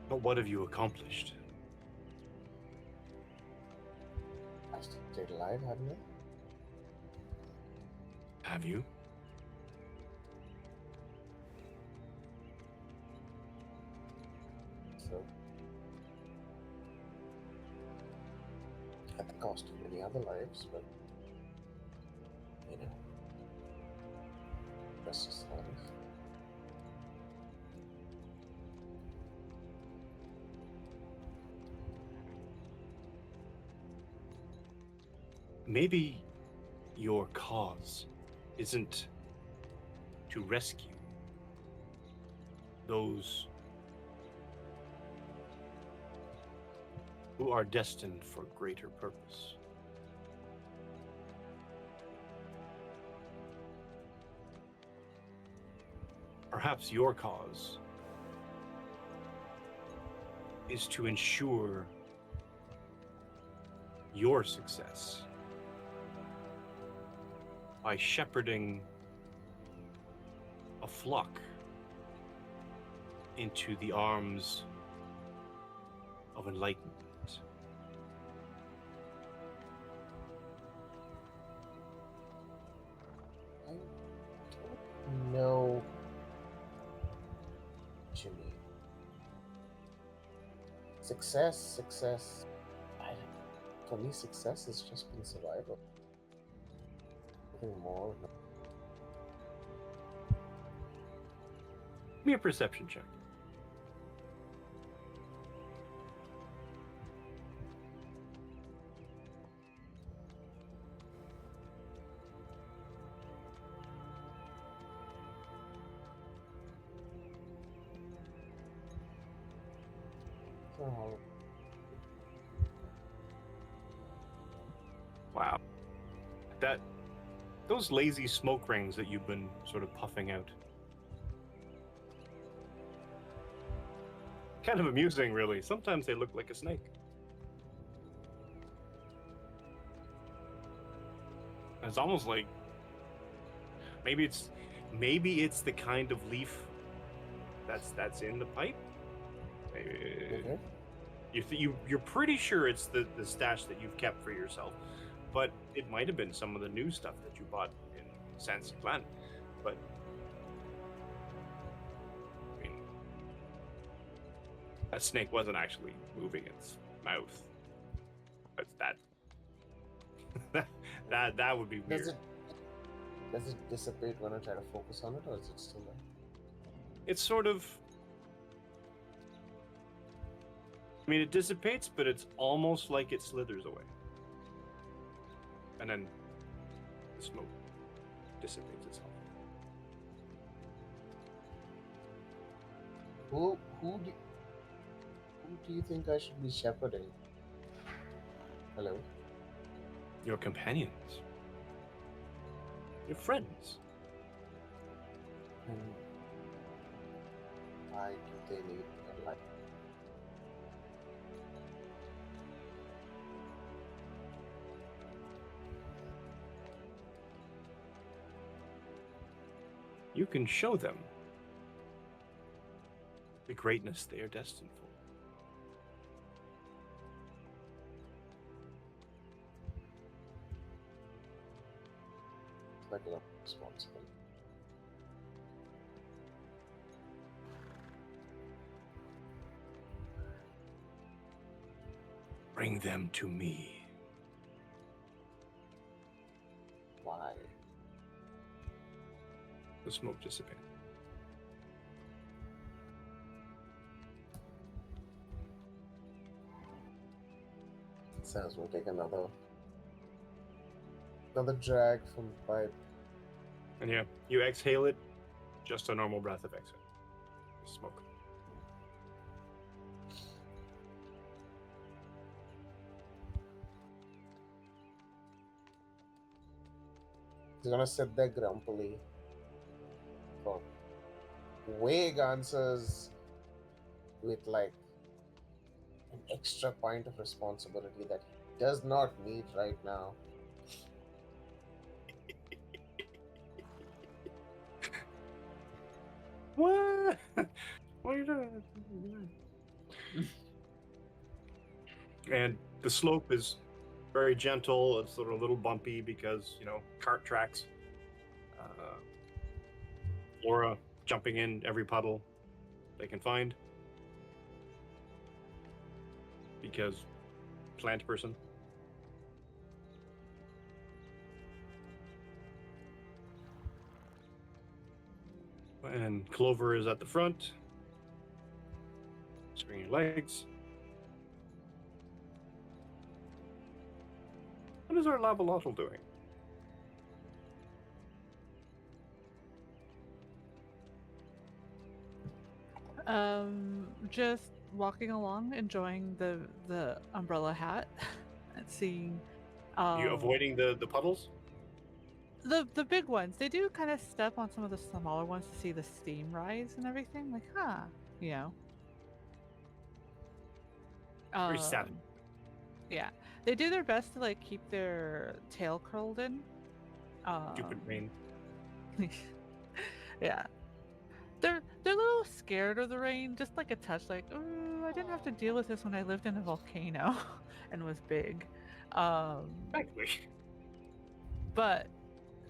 B: But what have you accomplished?
E: I stayed alive, haven't I?
B: Have you?
E: So, at the cost of many other lives, but you know, that's just how it is.
B: Maybe your cause isn't to rescue those who are destined for greater purpose. Perhaps your cause is to ensure your success by shepherding a flock into the arms of enlightenment.
E: I don't know what you mean. Success. For me, success has just been survival. Nothing more.
B: Give me a perception check.
E: Oh,
B: Wow. Those lazy smoke rings that you've been sort of puffing out. Kind of amusing, really. Sometimes they look like a snake. It's almost like maybe it's the kind of leaf that's in the pipe.
E: okay.
B: You're pretty sure it's the stash that you've kept for yourself, but it might have been some of the new stuff that you bought in Sansi Glen. But I mean, that snake wasn't actually moving its mouth. That's that would be weird.
E: Does it dissipate when I try to focus on it, or is it still there?
B: It's sort of. I mean, it dissipates, but it's almost like it slithers away. And then the smoke dissipates itself.
E: Who do you think I should be shepherding? Hello?
B: Your companions. Your friends.
E: And why do they need a life?
B: You can show them the greatness they are destined for.
E: It's like a lot of responsibility.
B: Bring them to me.
E: Why?
B: The smoke dissipates.
E: Sounds we'll take another drag from the pipe.
B: And yeah, you exhale it, just a normal breath of exhale. Smoke.
E: He's gonna sit there grumpily for vague answers with like an extra point of responsibility that he does not need right now.
B: What? What are you doing? And the slope is very gentle. It's sort of a little bumpy because, cart tracks. Laura jumping in every puddle they can find. Because plant person. And Clover is at the front. Swinging legs. What is our Lavalotl doing?
F: Just walking along, enjoying the umbrella hat, and seeing.
B: You avoiding the puddles?
F: The big ones. They do kind of step on some of the smaller ones to see the steam rise and everything. Like, you know.
B: Very savage.
F: Yeah, they do their best to like keep their tail curled in.
B: Stupid rain.
F: Yeah, they're a little scared of the rain, just like a touch. Like, ooh, I didn't have to deal with this when I lived in a volcano and was big.
B: Exactly.
F: But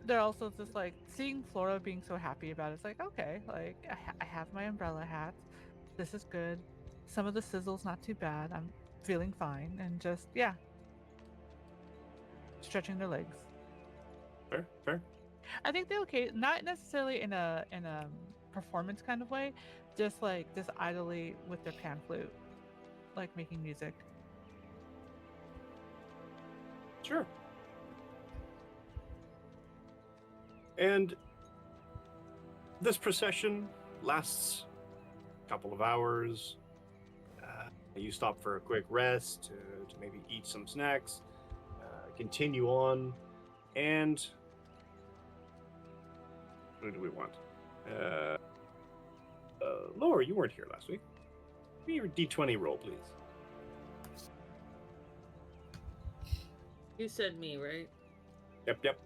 F: they're also just like seeing Flora being so happy about it. It's like, okay, like I have my umbrella hat. This is good. Some of the sizzle's not too bad. I'm feeling fine, and just yeah, stretching their legs.
B: Fair, fair.
F: I think they're okay, not necessarily in a performance kind of way, just idly with their pan flute, like making music.
B: Sure. And this procession lasts a couple of hours. You stop for a quick rest to maybe eat some snacks, continue on, and what do we want? Laura, you weren't here last week. Give me your D20 roll, please.
D: You said me, right?
B: Yep.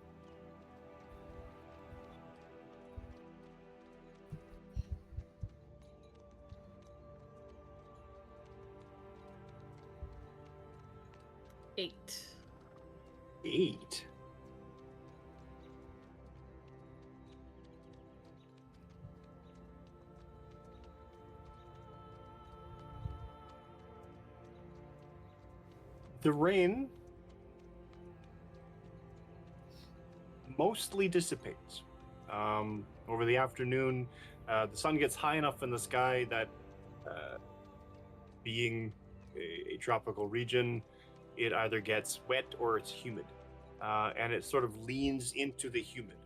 D: Eight.
B: 8. The rain mostly dissipates. Over the afternoon, the sun gets high enough in the sky that, being a tropical region, it either gets wet or it's humid. And it sort of leans into the humid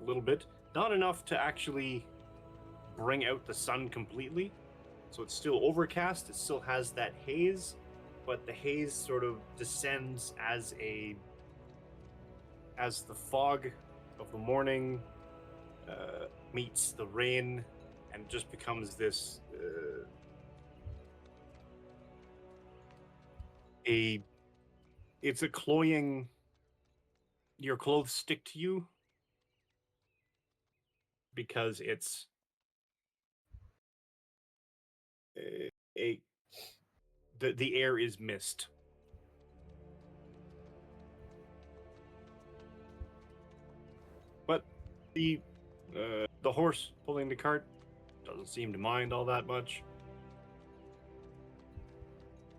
B: a little bit. Not enough to actually bring out the sun completely. So it's still overcast, it still has that haze, but the haze sort of descends as the fog of the morning meets the rain and just becomes this it's a cloying. Your clothes stick to you because it's a the air is mist. But the horse pulling the cart doesn't seem to mind all that much.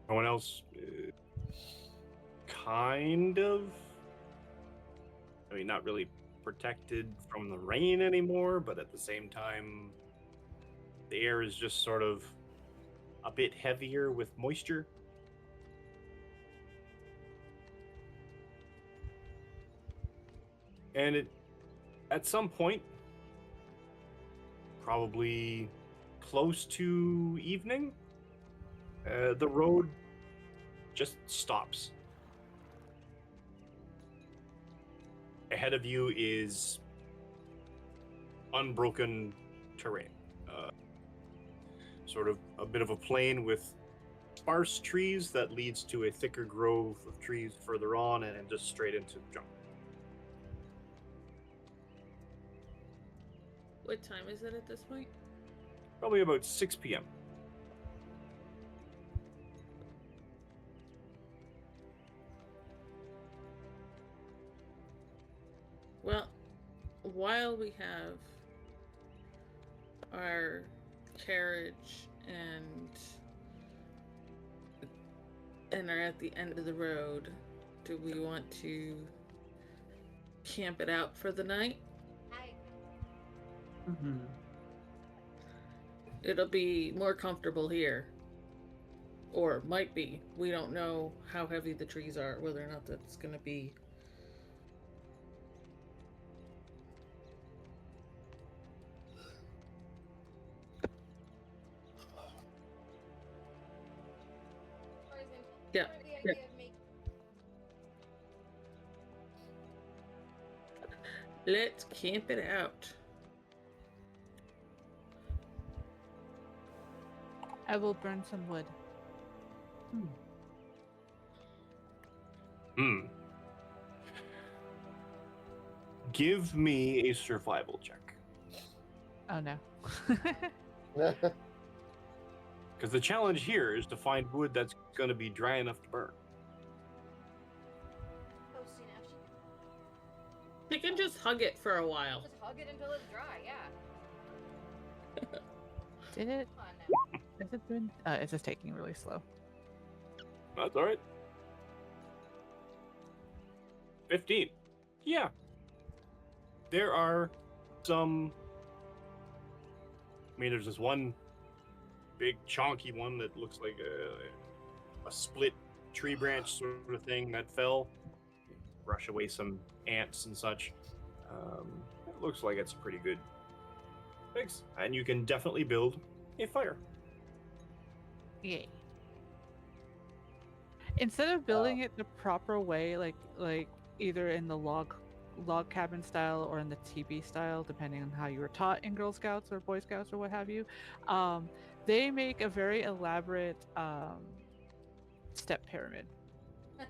B: No one else kind of, I mean, not really protected from the rain anymore, but at the same time, the air is just sort of a bit heavier with moisture. And it, at some point, probably close to evening, the road just stops. Ahead of you is unbroken terrain. Sort of a bit of a plain with sparse trees that leads to a thicker grove of trees further on and just straight into jungle.
D: What time is it at this point?
B: Probably about 6 p.m.
D: Well, while we have our carriage and are at the end of the road, do we want to camp it out for the night?
C: Mm-hmm.
D: It'll be more comfortable here. Or might be. We don't know how heavy the trees are, whether or not that's going to be. Yeah. Let's camp it out.
F: I will burn some wood.
B: Hmm. Give me a survival check.
F: Oh no.
B: Because the challenge here is to find wood that's going to be dry enough to burn.
A: Oh, see, now she
D: They can just hug it for a while.
A: just hug it until it's dry. Yeah.
F: Did it?
A: Come on now.
F: Is it doing? It's just taking really slow.
B: That's all right. 15. Yeah. There are some. I mean, there's this one big chonky one that looks like a split tree branch sort of thing that fell. Brush away some ants and such. It looks like it's pretty good fix, and you can definitely build a fire.
F: Yay. Instead of building it the proper way, like either in the log cabin style or in the TB style, depending on how you were taught in Girl Scouts or Boy Scouts or what have you, they make a very elaborate step pyramid to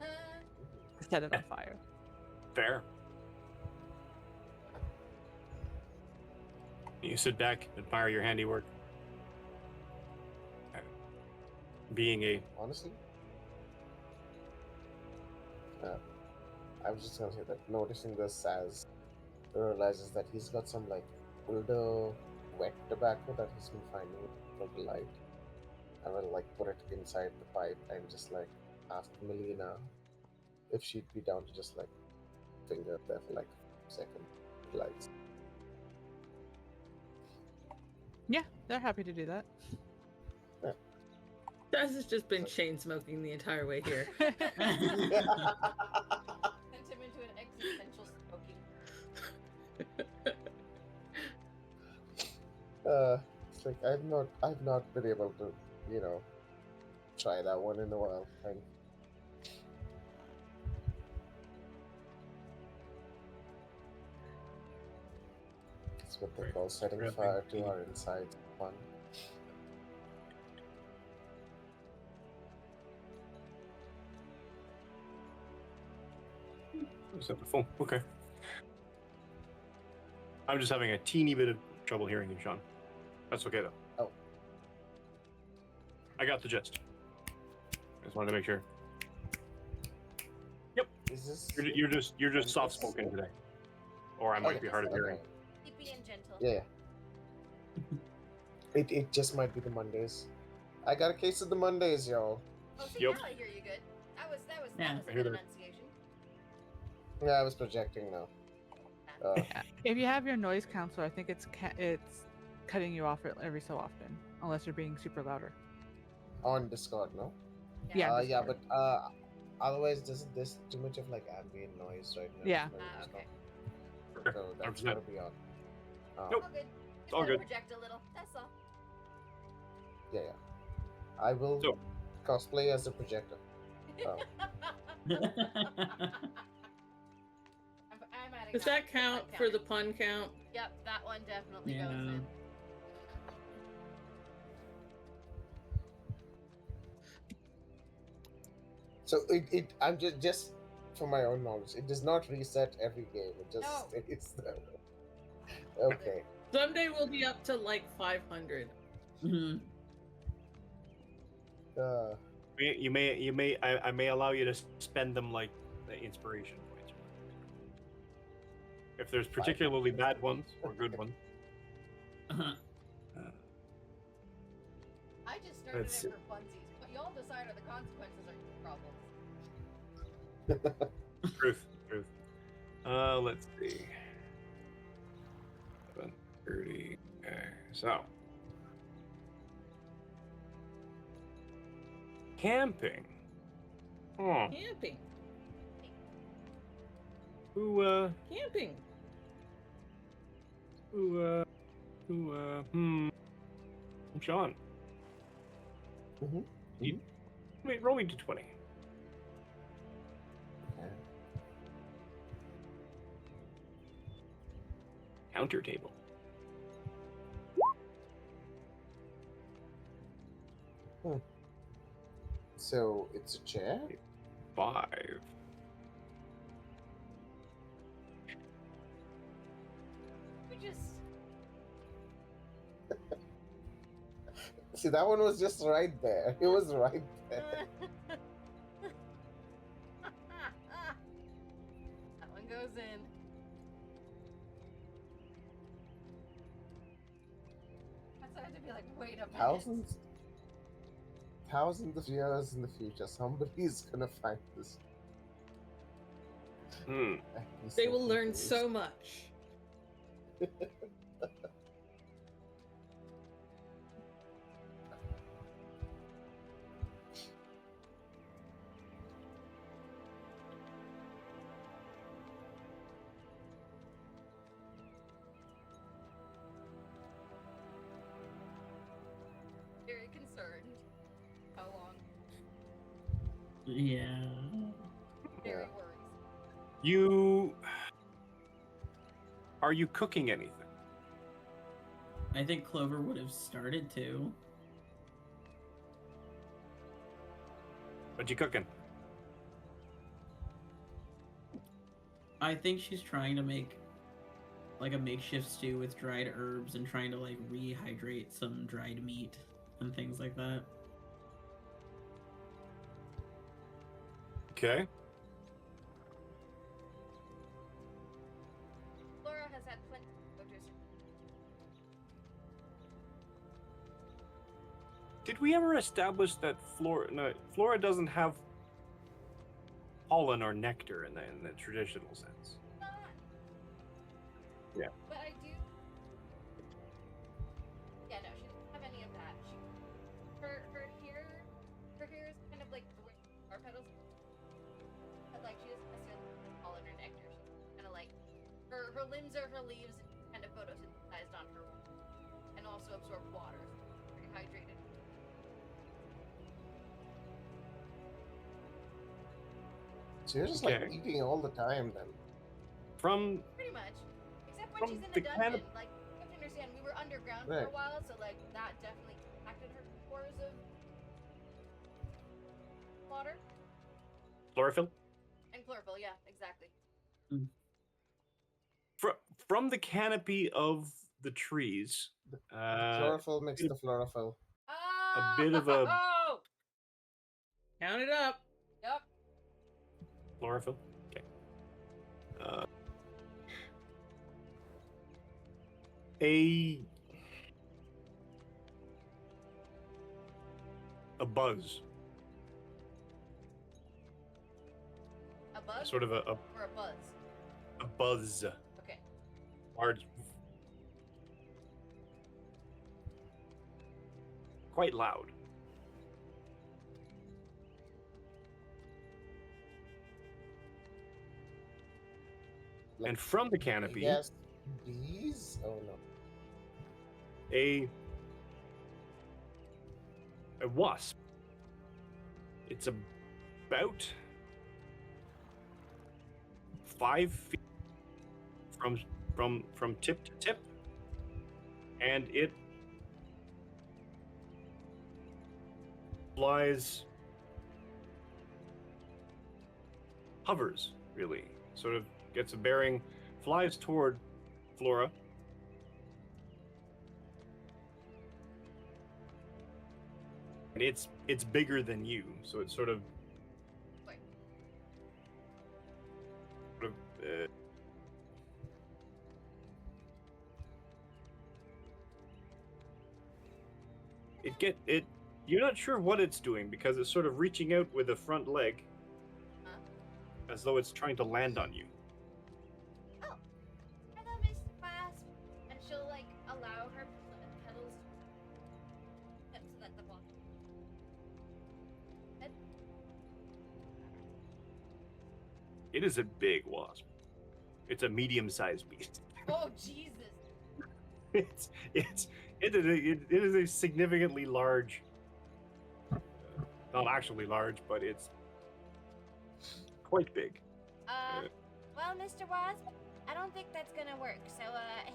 F: set it on fire.
B: Fair. You sit back, admire your handiwork. Being a
E: Honestly, I was just gonna say that noticing this as realizes that he's got some like older wet tobacco that he's been finding from the light. I will like put it inside the pipe and just like ask Melina if she'd be down to just like finger it there for like a second. Lights.
F: Yeah, they're happy to do that.
D: Daz has just been chain smoking the entire way here.
A: Sent him into an existential smoking.
E: It's like I've not been able to, try that one in a while. And it's what they call setting fire to our insides. Fun.
B: Is that the phone? Okay. I'm just having a teeny bit of trouble hearing you, Sean. That's okay though.
E: Oh.
B: I got the gist. I just wanted to make sure. Yep.
E: Is this?
B: You're just soft spoken today, or I might be hard of hearing.
A: Sleepy and gentle.
E: Yeah. It just might be the Mondays. I got a case of the Mondays, y'all.
A: Oh, see,
B: Yep.
A: now I hear you good. That was
C: Yeah.
A: a
B: I hear
A: good
B: there.
A: enunciation.
E: Yeah, I was projecting now.
F: If you have your noise counselor, I think it's cutting you off every so often, unless you're being super louder.
E: On Discord, no?
F: Yeah,
E: Yeah,
F: Discord.
E: but otherwise, there's too much of like ambient noise right now.
F: Yeah.
A: Okay.
E: So that's
B: 100%.
E: gotta be on.
B: Nope.
A: All good.
B: It's all
A: gotta
B: good.
A: Project a little. That's all.
E: Yeah. I will
B: So-
E: cosplay as a projector.
A: I'm adding
D: Does that count for the pun count?
A: Yep, that one definitely
C: Yeah.
A: goes in.
E: So I'm just for my own knowledge, it does not reset every game. It just
A: No.
E: it's the okay.
D: Someday we'll be up to like 500.
C: Mhm.
B: I may allow you to spend them like the inspiration points. If there's particularly bad ones or good ones.
C: Uh-huh.
A: I just started
B: Let's
A: it for funsies, but y'all decide are the consequences are your problems.
B: Truth. Let's see. 7:30. Okay, so camping. Oh,
D: Camping. Camping.
B: Sean.
E: Mhm.
B: Wait, roll me d20. Counter table.
E: So it's a chair?
B: 5.
A: We just.
E: See, that one was just right there. It was right there.
A: That one goes in. That's why I have to be like, wait a minute.
E: Thousands of years in the future, somebody's gonna find this.
B: Hmm.
E: I'd be
D: They
E: so
D: will learn
E: confused.
D: so much.
A: Very concerned. How long?
C: Yeah.
A: Very
E: Yeah.
A: worries.
B: Are you cooking anything?
C: I think Clover would have started to.
B: What you cooking?
C: I think she's trying to make like a makeshift stew with dried herbs and trying to like rehydrate some dried meat and things like that.
B: Okay.
A: Flora has had plenty of voters.
B: Did we ever establish that Flora doesn't have pollen or nectar in the traditional sense?
A: Not.
B: Yeah.
A: But I do. Yeah, no, she doesn't have any of that. Her hair is kind of like the way flower petals. But like she doesn't necessarily have pollen or nectar. She's kind of like her limbs are her leaves and kind of photosynthesized on her, and also absorb water. So very hydrated.
E: So you're just like
B: Okay.
E: eating all the time then.
B: From
A: Pretty much. Except when
B: From
A: she's in
B: the
A: the dungeon.
B: canop-
A: Like, you have to understand, we were underground for
E: Right.
A: a while, so like that definitely impacted her pores of water.
B: chlorophyll?
A: And chlorophyll, yeah, exactly.
B: From the canopy of the trees,
E: Chlorophyll mixed to chlorophyll.
A: Oh!
B: bit of a-
D: Count it up.
A: Yep.
B: chlorophyll. Okay. A buzz,
A: A buzz
B: sort of a
A: or a buzz?
B: buzz,
A: Okay.
B: large, quite loud.
E: Like,
B: And from the
E: I
B: canopy,
E: guess bees? Oh no.
B: a wasp. It's about 5 feet from tip to tip, and it flies, hovers, really, sort of gets a bearing, flies toward Flora. And it's bigger than you, so it's sort of
A: Wait.
B: it you're not sure what it's doing because it's sort of reaching out with a front leg
A: Huh?
B: as though it's trying to land on you.
A: Oh. Hello, Miss Wasp. And she'll like allow her petals to so that the bottom.
B: It is a big wasp. It's a medium-sized beast.
A: Oh Jesus.
B: It is a significantly large, not actually large, but it's quite big.
A: Well, Mr. Wasp, I don't think that's gonna work. So,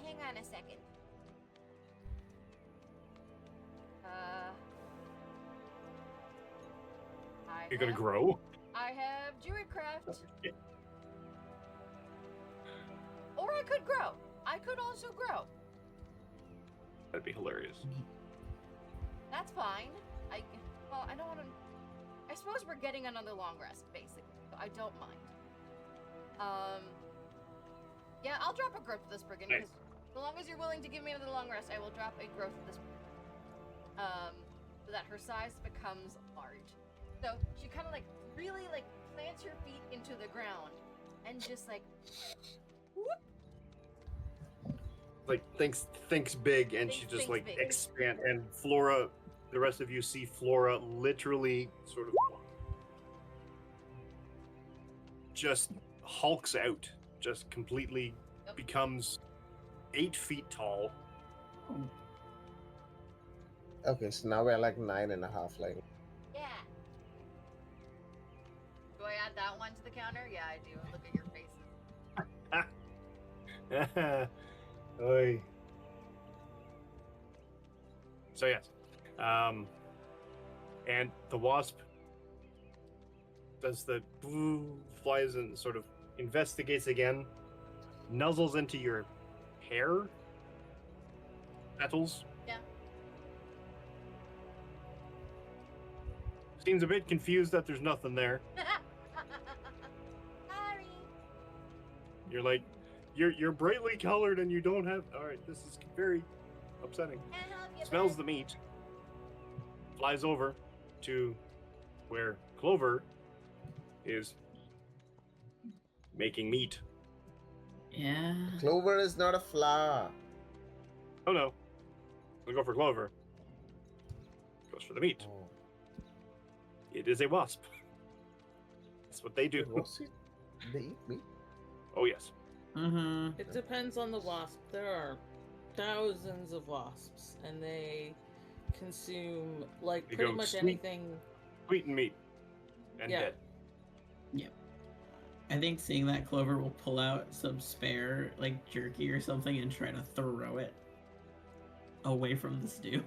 A: hang on a second.
B: You're gonna
A: have-
B: grow?
A: I have Jewelrycraft. Or I could grow. I could also grow.
B: That'd be hilarious.
A: That's fine. Well, I don't want to. I suppose we're getting another long rest, basically. So I don't mind. Yeah, I'll drop a growth for this brigand
B: Nice.
A: because so long as you're willing to give me another long rest, I will drop a growth for this brigand. So that her size becomes large. So she kind of like really like plants her feet into the ground and just like whoop.
B: Like thinks big, and she just
A: Thinks
B: like
A: big.
B: expand. And Flora, the rest of you see Flora literally sort of just hulks out, just completely
A: Yep.
B: becomes 8 feet tall.
E: Okay, so now we're like 9.5, like.
A: Yeah. Do I add that one to the counter? Yeah, I do. Look at your faces.
B: Oy. So yes, and the wasp does the flies and sort of investigates again, nuzzles into your hair, petals.
A: Yeah.
B: Seems a bit confused that there's nothing there.
A: Sorry.
B: You're like, you're brightly colored and you don't have. All right, this is very upsetting.
A: Can't help you,
B: Smells
A: bud.
B: the meat, flies over to where Clover is making meat.
C: Yeah.
E: Clover is not a flower.
B: Oh no, we go for Clover. Goes for the meat.
E: Oh.
B: It is a wasp. That's what they do.
E: What's it? They eat meat?
B: Oh yes.
C: Mm-hmm.
D: It depends on the wasp. There are thousands of wasps, and they consume like
B: They
D: pretty
B: go
D: much
B: sweet.
D: anything.
B: Wheat and meat. And
D: Yeah.
B: dead.
C: I think seeing that Clover will pull out some spare like jerky or something and try to throw it away from the stew.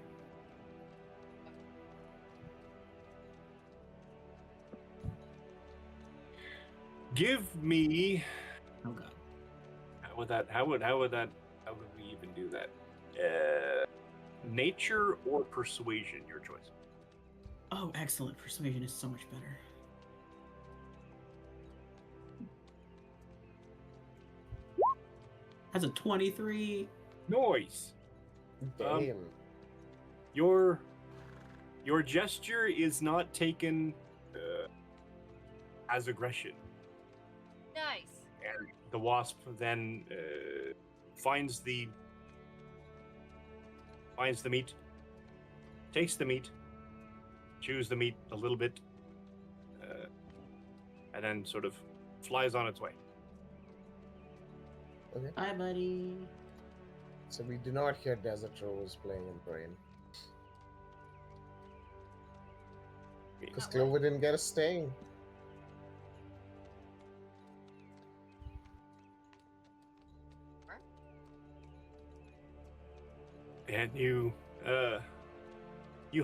B: Give me.
C: Oh god.
B: How would we even do that? Nature or persuasion, your choice.
C: Oh, excellent. Persuasion is so much better. Has a 23.
B: Noise.
E: Damn.
B: Your gesture is not taken as aggression,
A: Nice.
B: and the wasp then finds the meat, takes the meat, chews the meat a little bit, and then sort of flies on its way.
E: Okay.
C: Bye, buddy.
E: So we do not hear Desert Rose playing in Brain. Because
A: Not what?
E: Clover didn't get a sting.
B: And you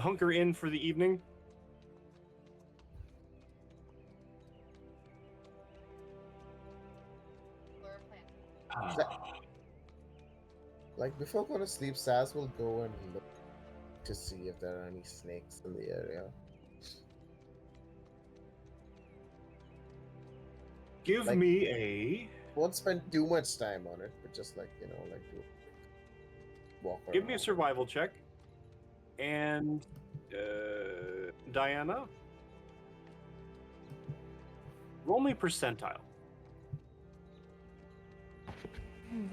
B: hunker in for the evening.
A: Flora plant.
E: That- Like before going to sleep, Saz will go and look to see if there are any snakes in the area.
B: Give
E: Like-
B: me a.
E: Won't spend too much time on it, but just like, do walk around.
B: Give me a survival check. And Diana, roll me percentile.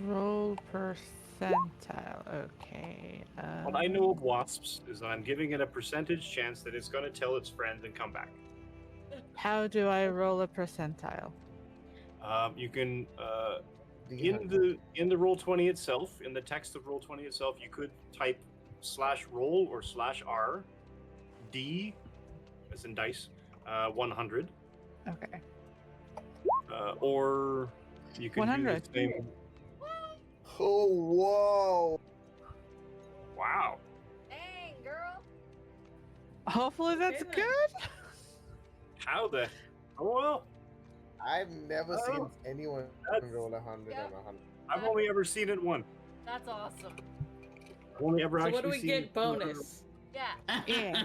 F: Roll percentile. Okay.
B: What I know of wasps is that I'm giving it a percentage chance that it's going to tell its friends and come back.
F: How do I roll a percentile?
B: You can
E: D100.
B: in the Roll20 itself, in the text of Roll20 itself, you could type /roll or /r d as in dice 100,
F: Okay.
B: or you can do
F: 100.
B: the same.
E: Oh, whoa!
B: Wow.
A: Dang, girl.
F: Hopefully that's
D: Okay, then.
F: good.
B: How the? Oh well.
E: I've never
B: Oh,
E: seen anyone
B: that's-
E: roll 100
A: Yeah.
E: on 100.
B: I've only ever seen it once.
A: That's awesome.
B: I've only ever
D: So
B: actually
D: what do we
B: seen
D: get bonus?
A: Yeah.
F: Yeah.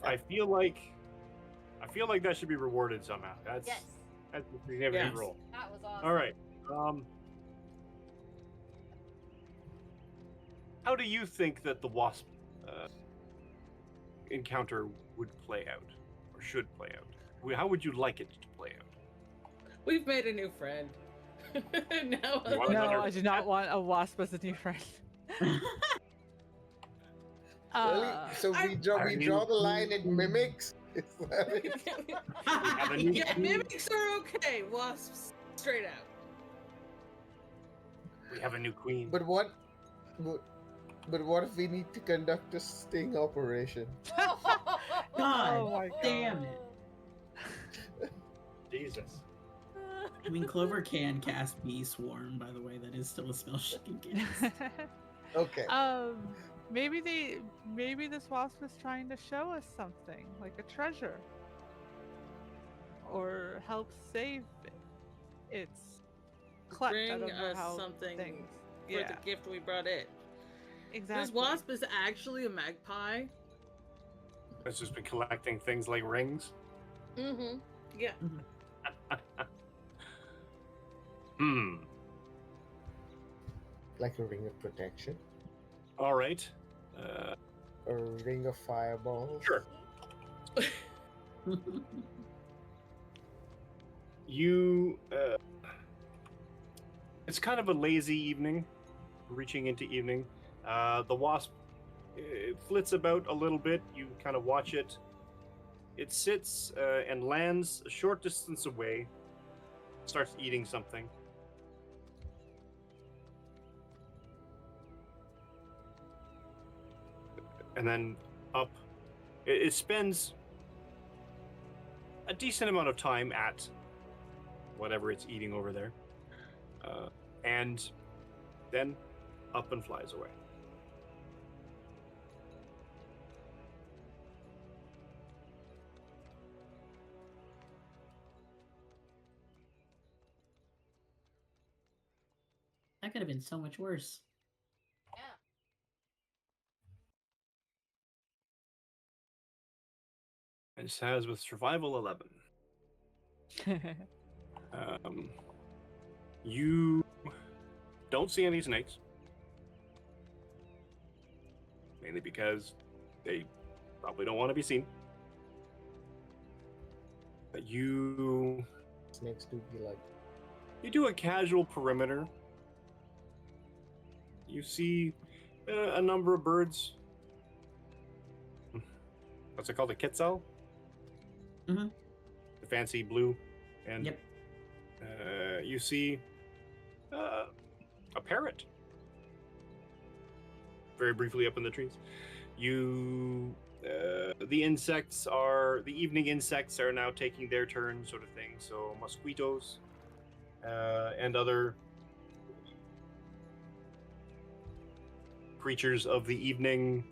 B: I feel like that should be rewarded somehow. That's
A: Yes.
B: that's a significant
D: Yes.
B: roll.
A: That was awesome.
B: All right. How do you think that the wasp encounter would play out, or should play out? How would you like it to play out?
D: We've made a new friend. Now
B: You want
F: No,
B: another-
F: I do not want a wasp as a new friend.
E: Really? So we draw the line at mimics? Is that it?
B: have a new
D: yeah,
B: queen.
D: mimics are okay. Wasps, straight out.
B: We have a new queen.
E: But what if we need to conduct a sting operation?
C: God
F: Oh my
C: damn it.
B: Jesus.
C: I mean, Clover can cast Bee Swarm, by the way. That is still a spell she can cast.
E: Okay.
F: Maybe this wasp is trying to show us something, like a treasure, or help save its clutch. I
D: Bring
F: don't know
D: us
F: how
D: something
F: things.
D: for
F: Yeah,
D: the gift we brought in.
F: exactly.
D: This wasp is actually a magpie.
B: It's just been collecting things like rings.
D: Mm-hmm. Yeah.
B: Hmm.
E: Like a ring of protection?
B: All right.
E: A ring of fireballs?
B: Sure. You. It's kind of a lazy evening, reaching into evening. The wasp flits about a little bit. You kind of watch it. It sits and lands a short distance away. Starts eating something. And then up. It spends a decent amount of time at whatever it's eating over there. And then up and flies away.
C: That could have been so much worse.
A: Yeah.
B: And it has with survival 11. You don't see any snakes. Mainly because they probably don't want to be seen. But you
E: Snakes do be like,
B: do a casual perimeter. You see a number of birds. What's it called? A quetzal?
C: Mhm.
B: The fancy blue. And
C: Yep.
B: you see a parrot. Very briefly up in the trees. The evening insects are now taking their turn, sort of thing. So mosquitoes and other creatures of the evening.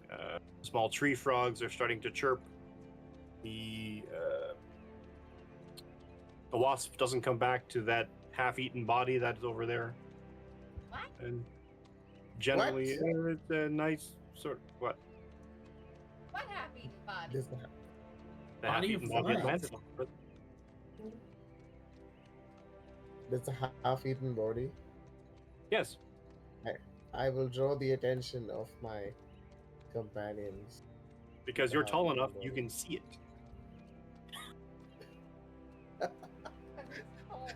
B: Small tree frogs are starting to chirp. The wasp doesn't come back to that half-eaten body that's over there.
A: What?
B: And generally, it's a nice sort. What?
A: What half-eaten body?
E: does that
B: The
C: Body
B: half-eaten
C: of
B: body
C: what?
B: landed on it.
E: There's a half-eaten body.
B: Yes.
E: I will draw the attention of my companions.
B: Because
E: The
B: you're tall
E: half-eaten
B: enough, you
E: body.
B: can see it.
A: Oh,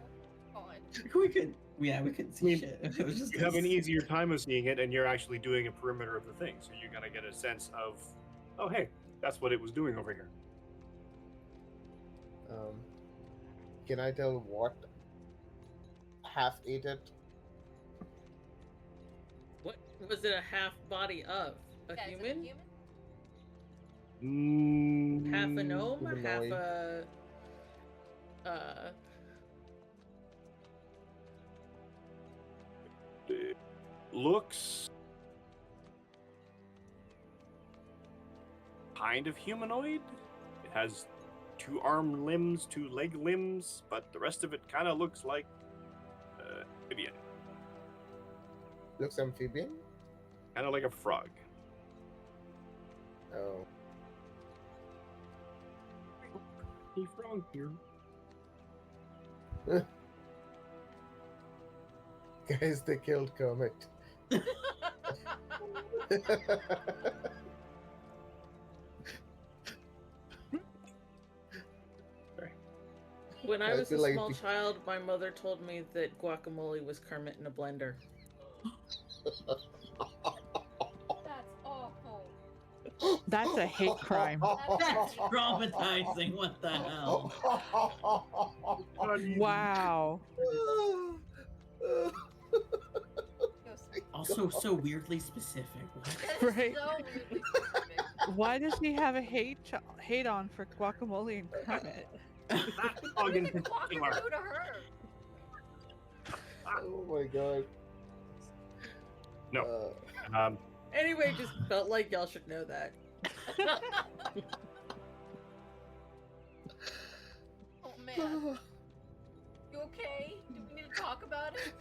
A: God.
C: We couldn't see
B: I mean,
C: shit. It was just
B: You have an
C: us.
B: easier time of seeing it, and you're actually doing a perimeter of the thing, so you're gonna get a sense of, oh hey, that's what it was doing over here.
E: Can I tell what half ate it?
D: What was it? A half body of a
A: Yeah, is it a
D: human? Half a gnome? Half
E: Humanoid.
D: a
B: It looks kind of humanoid. It has 2 arm limbs, 2 leg limbs, but the rest of it kind of looks like amphibian,
E: Looks amphibian.
B: kind of like a frog.
E: Oh,
B: A frog here.
E: guys, they killed Kermit.
D: When I
E: I
D: was a
E: feel like
D: small
E: the-
D: child, my mother told me that guacamole was Kermit in a blender.
A: That's awful.
F: That's a hate crime.
C: That's traumatizing. What the hell?
F: Wow.
C: Also, so weirdly specific.
A: That is
F: Right.
A: so weirdly specific.
F: Why does he have a hate on for guacamole and Kermit?
B: Frog in
A: What did Guac
B: particular.
A: do to her?
E: Oh my god.
B: No.
D: Anyway, just felt like y'all should know that.
A: Oh man, you okay? Do we need to talk about it?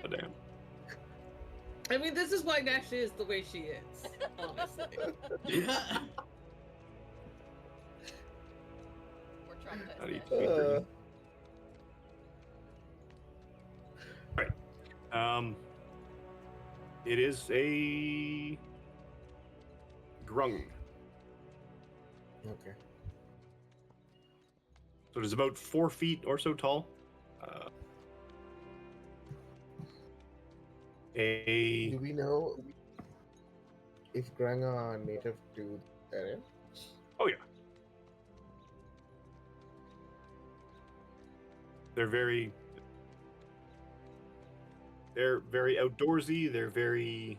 B: Oh, damn.
D: I mean, this is why Nash is the way she is, honestly.
A: We're traumatized.
B: How do you
A: Nash.
B: tweet her? It is a grung.
E: Okay.
B: So it is about 4 feet or so tall.
E: Do we know if Granga are native to the area?
B: Oh yeah. They're very outdoorsy. They're very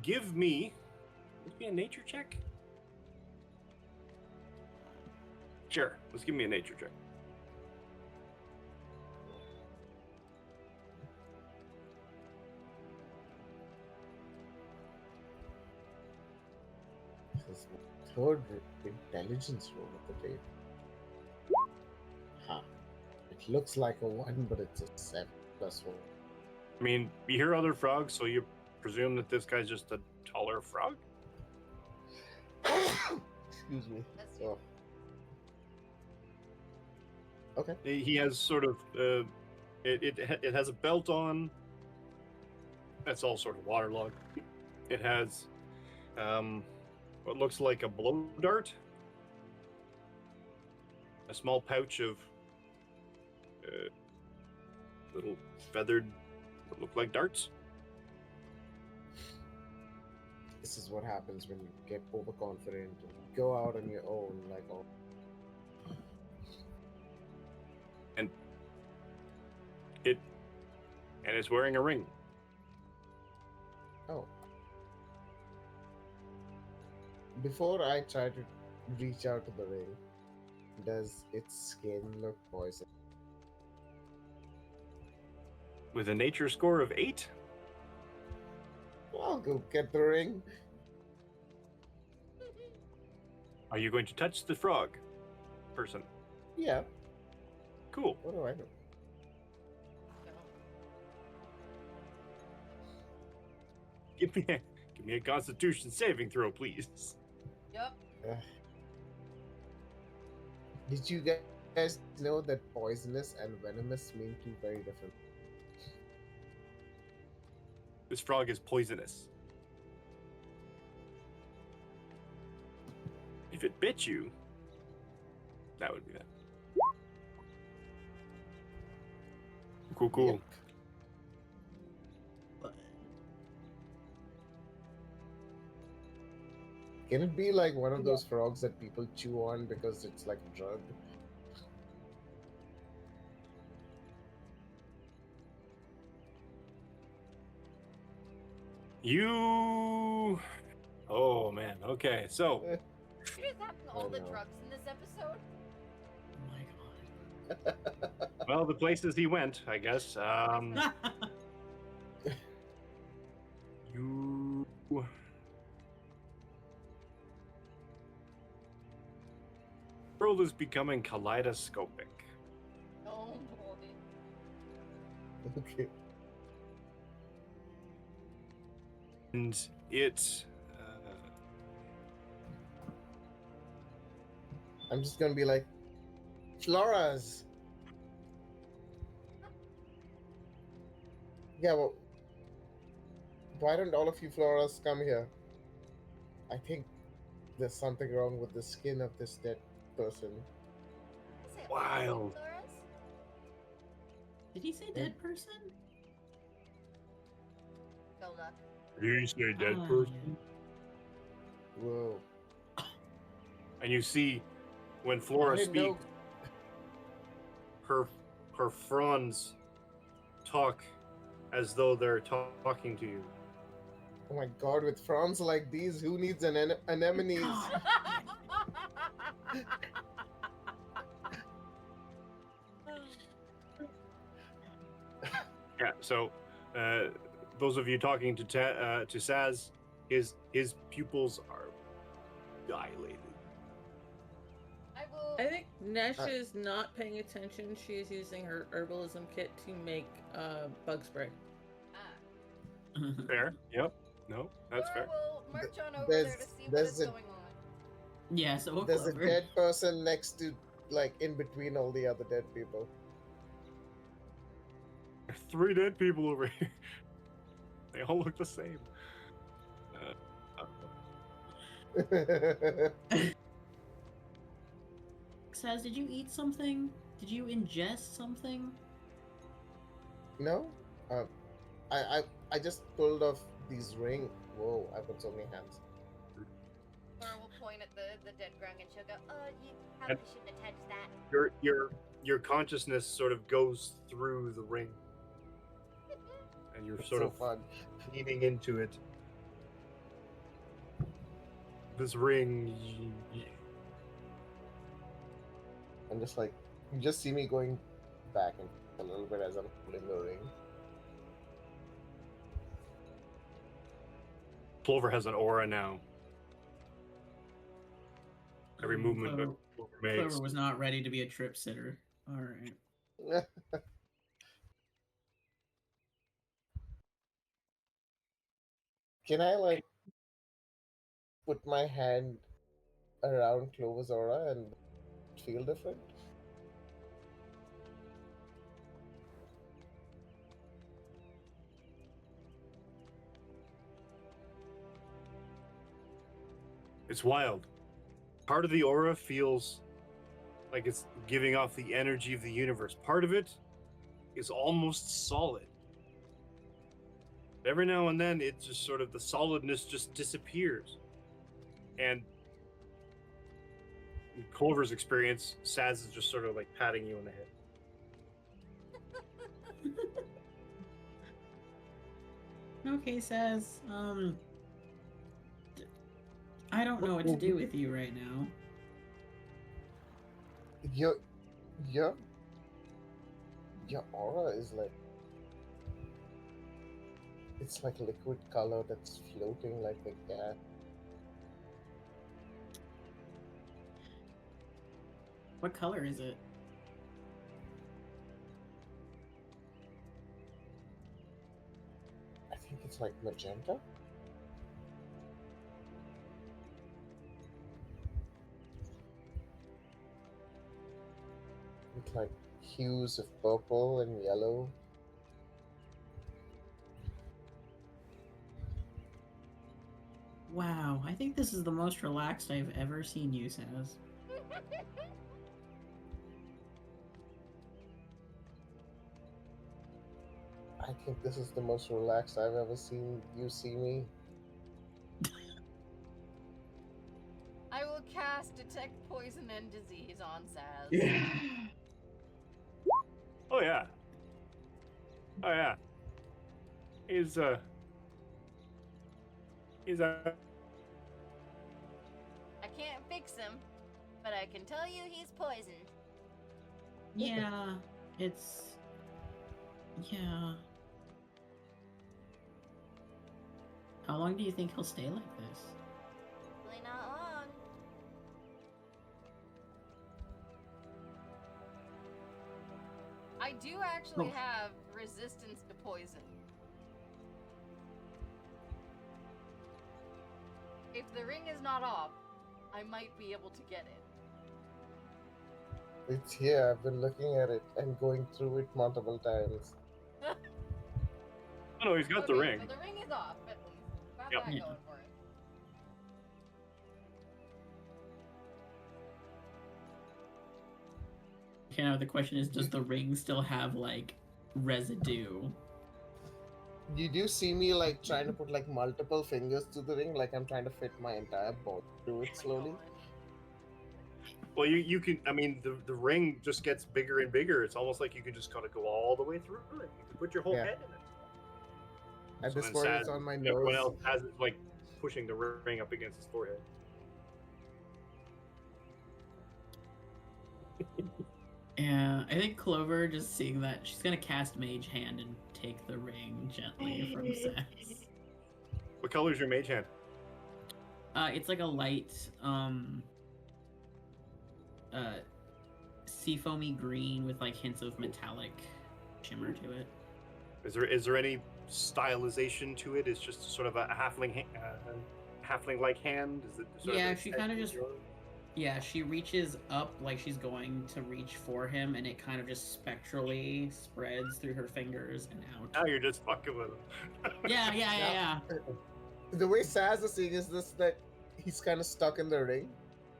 B: give me a nature check. Sure, let's give me a nature check.
E: This is the third intelligence roll of the day. Huh. It looks like a 1, but it's a 7 plus 1.
B: I mean, you hear other frogs, so you presume that this guy's just a taller frog?
E: Excuse me.
A: That's you.
E: Oh. Okay.
B: He has sort of it has a belt on. That's all sort of waterlogged. It has what looks like a blow dart, a small pouch of little feathered, what look like darts.
E: This is what happens when you get overconfident and go out on your own, like all.
B: And it's wearing a ring.
E: Oh. Before I try to reach out to the ring, does its skin look poison?
B: With a nature score of 8,
E: I'll go get the ring.
B: are you going to touch the frog person?
E: Yeah,
B: Cool.
E: what do I know?
B: Give me a Constitution saving throw, please.
A: Yep.
E: Did you guys know that poisonous and venomous mean 2 very different?
B: This frog is poisonous. If it bit you, that would be that. Cool.
E: Yep. Can it be like one of those frogs that people chew on because it's like a drug?
B: You. Oh man. Okay. So
A: You just having all the
E: no.
A: drugs in this episode?
C: Oh my god.
B: well, the places he went, I guess. You. world is becoming kaleidoscopic.
A: Oh boy.
E: Okay.
B: And it.
E: I'm just gonna be like, Floras. Yeah, well, why don't all of you Floras come here? I think there's something wrong with the skin of this dead person.
A: I say
B: Wild.
A: Floras?
C: Did he say dead person?
A: Go luck.
B: You say dead
C: Ah,
B: person?
E: Whoa.
B: And you see, when
E: I
B: Flora
E: didn't know.
B: speaks, her fronds talk as though they're talking to you.
E: Oh my god, with fronds like these, who needs an anemones?
C: God.
B: Yeah. So, those of you talking to Saz, his pupils are dilated.
A: I will.
D: I think Nesh is not paying attention. She is using her herbalism kit to make bug spray.
B: Fair. Yep. No, that's
A: Laura
B: fair.
A: will march on over
E: There's-
A: there to see what
E: there's
A: is
E: a-
A: going on.
C: Yeah, so we'll
E: There's a
C: Clover.
E: dead person next to, like, in between all the other dead people.
B: 3 dead people over here. They all look the same.
C: Saz, did you eat something? Did you ingest something?
E: No? I just pulled off these ring. Whoa, I put so many hands.
A: Laura will point at the dead grung and she'll go, you probably shouldn't have touched that.
B: Your consciousness sort of goes through the ring, and you're
E: It's
B: sort
E: so
B: of
E: fun.
B: leaning into it. This ring.
E: I'm just like, you just see me going back and a little bit as I'm holding the ring.
B: Clover has an aura now. Every movement that Clover makes.
C: Clover was not ready to be a trip sitter. All right.
E: Can I, like, put my hand around Clover's aura and feel different?
B: It's wild. Part of the aura feels like it's giving off the energy of the universe. Part of it is almost solid. Every now and then, it just sort of, the solidness just disappears. And in Clover's experience, Saz is just sort of like patting you on the head.
C: Okay, Saz. I don't know what to do with you right now.
E: Your your your aura is like, it's like liquid color that's floating like a gas.
C: What color is it?
E: I think it's like magenta. With like hues of purple and yellow.
C: Wow, I think this is the most relaxed I've ever seen you, Saz.
E: I think this is the most relaxed I've ever seen you see me.
A: I will cast Detect Poison and Disease on Saz.
B: Oh yeah. Oh yeah. He's a.
A: I can't fix him, but I can tell you he's poisoned.
C: Yeah, it's. Yeah. How long do you think he'll stay like this?
A: Really not long. I do actually
C: Oh.
A: have resistance to poison. If the ring is not off, I might be able to get it.
E: It's here. I've been looking at it and going through it multiple times.
B: Oh no, he's got the
A: Okay,
B: ring.
A: so the ring is off, at least. Got
B: Yep.
A: that
C: Yeah.
A: going for it.
C: Okay, now the question is, does the ring still have like residue?
E: You do see me like trying to put like multiple fingers to the ring, like I'm trying to fit my entire body through it
A: Oh my
E: slowly.
A: God.
B: Well, you can. I mean, the ring just gets bigger and bigger. It's almost like you can just kind of go all the way through it. You can put your whole
E: Yeah.
B: head in it.
E: At
B: So
E: this
B: then
E: point,
B: Saz,
E: it's on my
B: everyone
E: nose.
B: else has it like pushing the ring up against his forehead.
C: Yeah, I think Clover, just seeing that, she's gonna cast Mage Hand and take the ring gently from Sass.
B: What color is your mage hand?
C: It's like a light, seafoamy green with like hints of metallic shimmer to it.
B: Is there any stylization to it? It's just sort of a halfling like hand. Is it? Sort
C: Yeah,
B: of
C: she kinda just- Yeah, she reaches up like she's going to reach for him, and it kind of just spectrally spreads through her fingers and out.
B: Now you're just fucking with him.
C: Yeah.
E: The way Saz is seeing is this, that he's kind of stuck in the ring,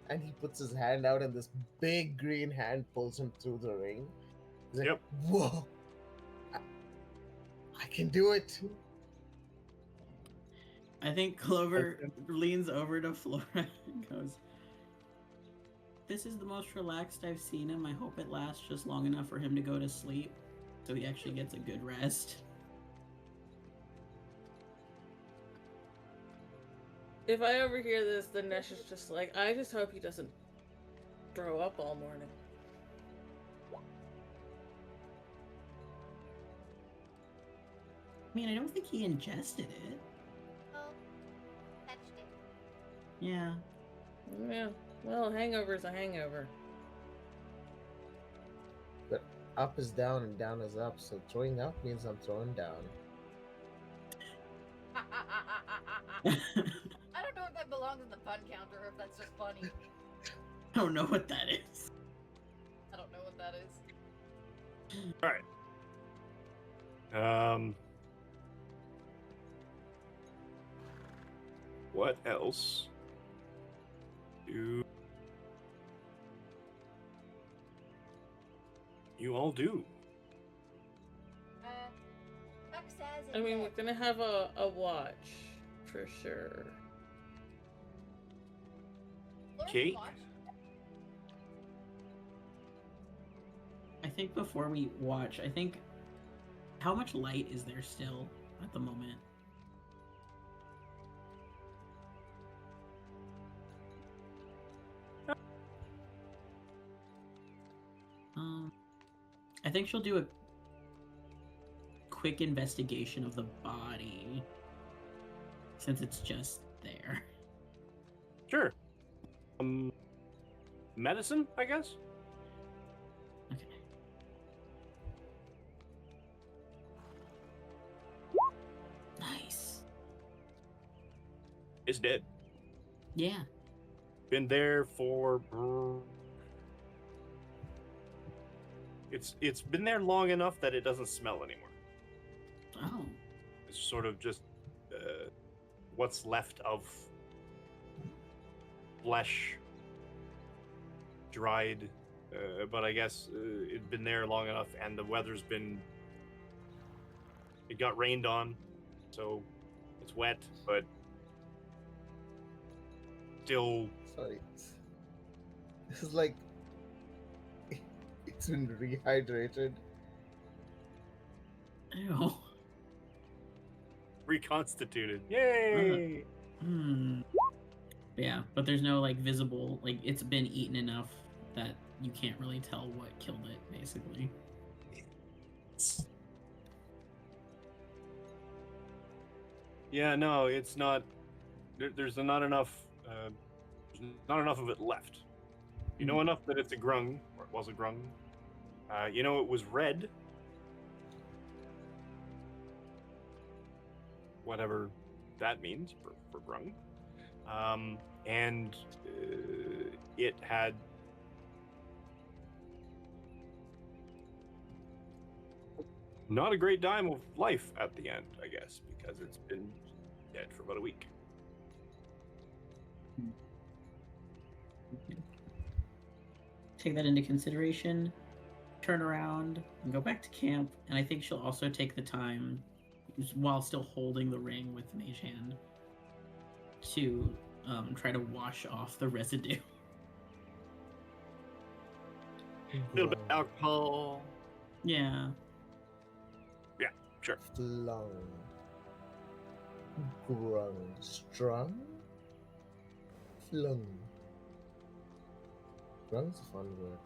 E: and he puts his hand out, and this big green hand pulls him through the ring. He's like,
B: Yep.
E: Whoa! I can do it.
C: I think Clover leans over to Flora and goes, "This is the most relaxed I've seen him. I hope it lasts just long enough for him to go to sleep, so he actually gets a good rest."
D: If I overhear this, then Nesh is just like, I just hope he doesn't throw up all morning.
C: I mean, I don't think he ingested it.
A: Well, touched it.
C: Yeah.
D: Yeah, well, hangover's a hangover.
E: But up is down and down is up, so throwing up means I'm throwing down.
A: I don't know if that belongs in the fun counter or if that's just funny.
C: I don't know what that is.
A: I don't know what that is.
B: All right. What else do you all do?
A: Buck says
D: I mean, we're gonna have a watch, for sure.
B: Cake?
C: I think before we watch, I think, how much light is there still at the moment? I think she'll do a quick investigation of the body, since it's just there.
B: Sure. Medicine, I guess.
C: Okay. Nice.
B: It's dead.
C: Yeah.
B: Been there for. It's been there long enough that it doesn't smell anymore.
C: Oh.
B: It's sort of just what's left of flesh, dried. But I guess it'd been there long enough, and the weather's been. It got rained on, so it's wet, but still.
E: Sorry. This is like it's been rehydrated.
C: Ew.
B: Reconstituted. Yay!
C: Yeah, but there's no like visible, like it's been eaten enough that you can't really tell what killed it, basically.
B: Yeah, no, it's not. There's not enough. There's not enough of it left. You know enough that it's a grung, or it was a grung. It was red. Whatever that means for Grung. And it had not a great time of life at the end, I guess, because it's been dead for about a week.
C: Take that into consideration, turn around, and go back to camp. And I think she'll also take the time, while still holding the ring with the mage hand, to try to wash off the residue.
B: A little bit of alcohol.
C: Yeah.
B: Yeah, sure.
E: Flung. Grung. Strung? Flung. Grung's a fun word.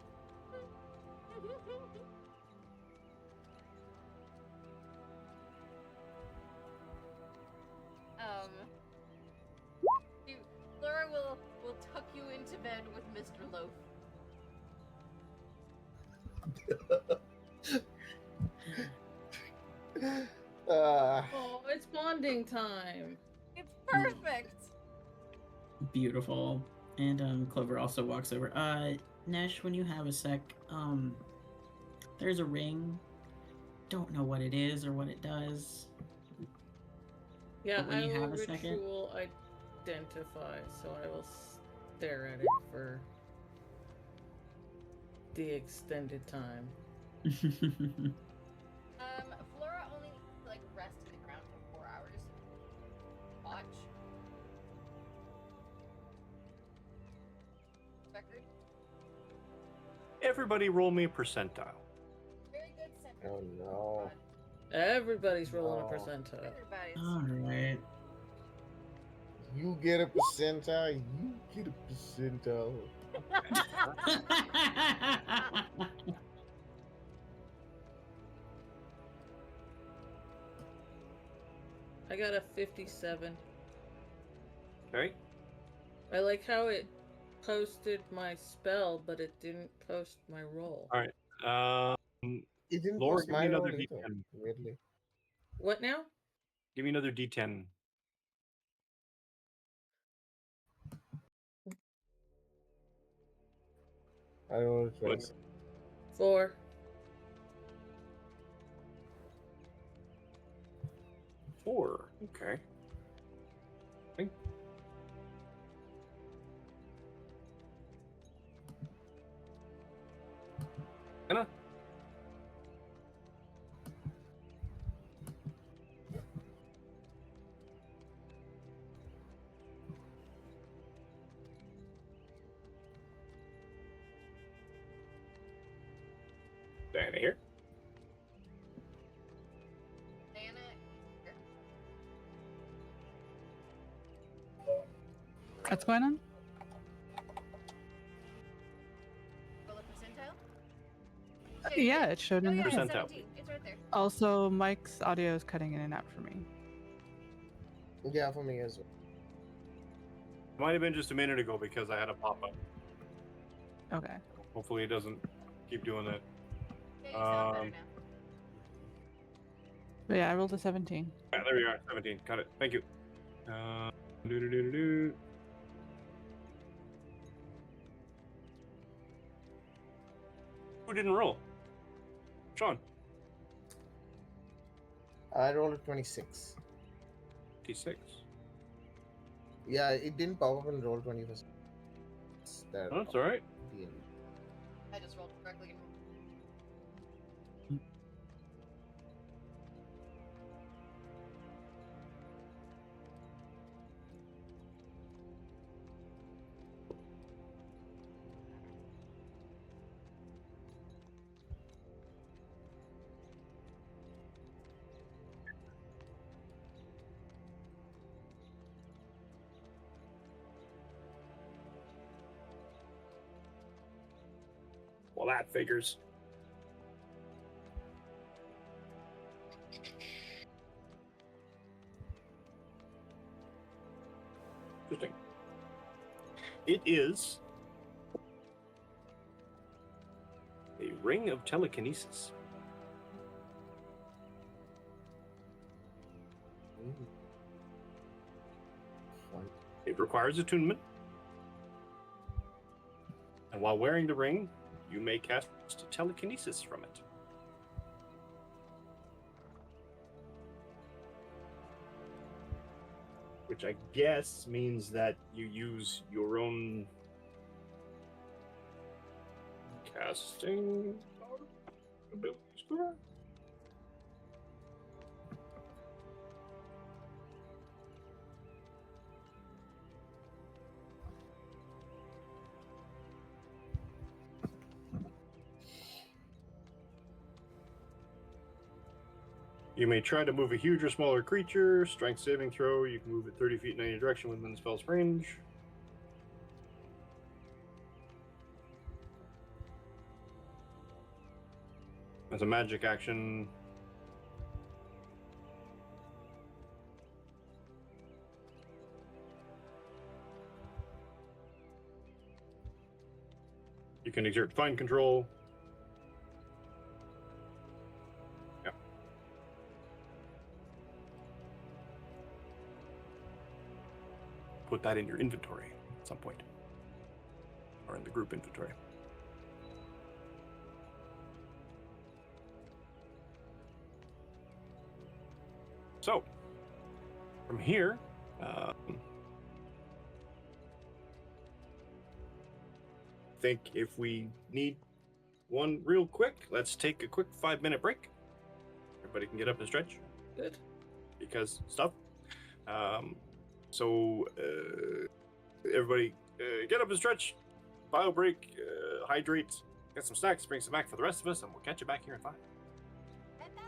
A: Laura will tuck you into bed with Mr. Loaf.
D: Oh, it's bonding time.
A: It's perfect.
C: Beautiful. And Clover also walks over. Nesh, when you have a sec, there's a ring. Don't know what it is or what it does.
D: Yeah,
C: But when
D: I
C: you
D: will
C: have a second-
D: ritual identify, so I will stare at it for the extended time.
A: Flora only needs to rest in the ground for 4 hours. Watch. Record.
B: Everybody roll me a percentile.
A: Very good center.
E: Oh no.
D: Everybody's rolling a
E: Oh.
D: percentile.
A: Everybody's.
C: Alright.
E: You get a percentile, you get a percentile.
D: I got a 57.
B: Okay.
D: I like how it posted my spell, but it didn't post my roll.
B: All right.
E: It didn't
B: Laura,
E: post
B: give me
E: my
B: another
E: roll either,
B: D10.
E: weirdly.
D: What now?
B: Give me another D10.
E: I rolled a
B: What?
E: 26.
D: 4.
B: 4. Okay. Anna? Diana here.
A: Diana. Here.
F: What's going on?
A: Roll a percentile.
F: Yeah, it showed
A: Oh
F: in
A: yeah,
F: the
A: it's
B: Percentile.
A: 17. It's right there.
F: Also, Mike's audio is cutting in and out for me.
E: Yeah, for me as well.
B: Might have been just a minute ago because I had a pop-up.
F: Okay.
B: Hopefully it doesn't keep doing that.
A: Yeah, you sound better
B: Um,
A: now.
F: But yeah, I rolled a 17.
B: Yeah, there we are. 17. Got it. Thank you. Do-do-do-do-do. Who didn't roll? Sean.
E: I rolled a 26.
B: T6.
E: Yeah, it didn't pop up in roll 20 first. That
B: Oh, that's all right.
A: I just rolled correctly.
B: Well, that figures. Interesting. It is a Ring of Telekinesis. It requires attunement. And while wearing the ring, you may cast telekinesis from it. Which I guess means that you use your own casting abilities for it. You may try to move a huge or smaller creature. Strength saving throw. You can move it 30 feet in any direction within the spell's range. As a magic action, you can exert fine control. Yeah. Put that in your inventory at some point, or in the group inventory. So, from here, I think if we need one real quick, let's take a quick 5-minute break. Everybody can get up and stretch.
D: Good.
B: Because stuff. So, everybody get up and stretch, bio break, hydrate, get some snacks, bring some back for the rest of us, and we'll catch you back here in 5.
A: Bye-bye.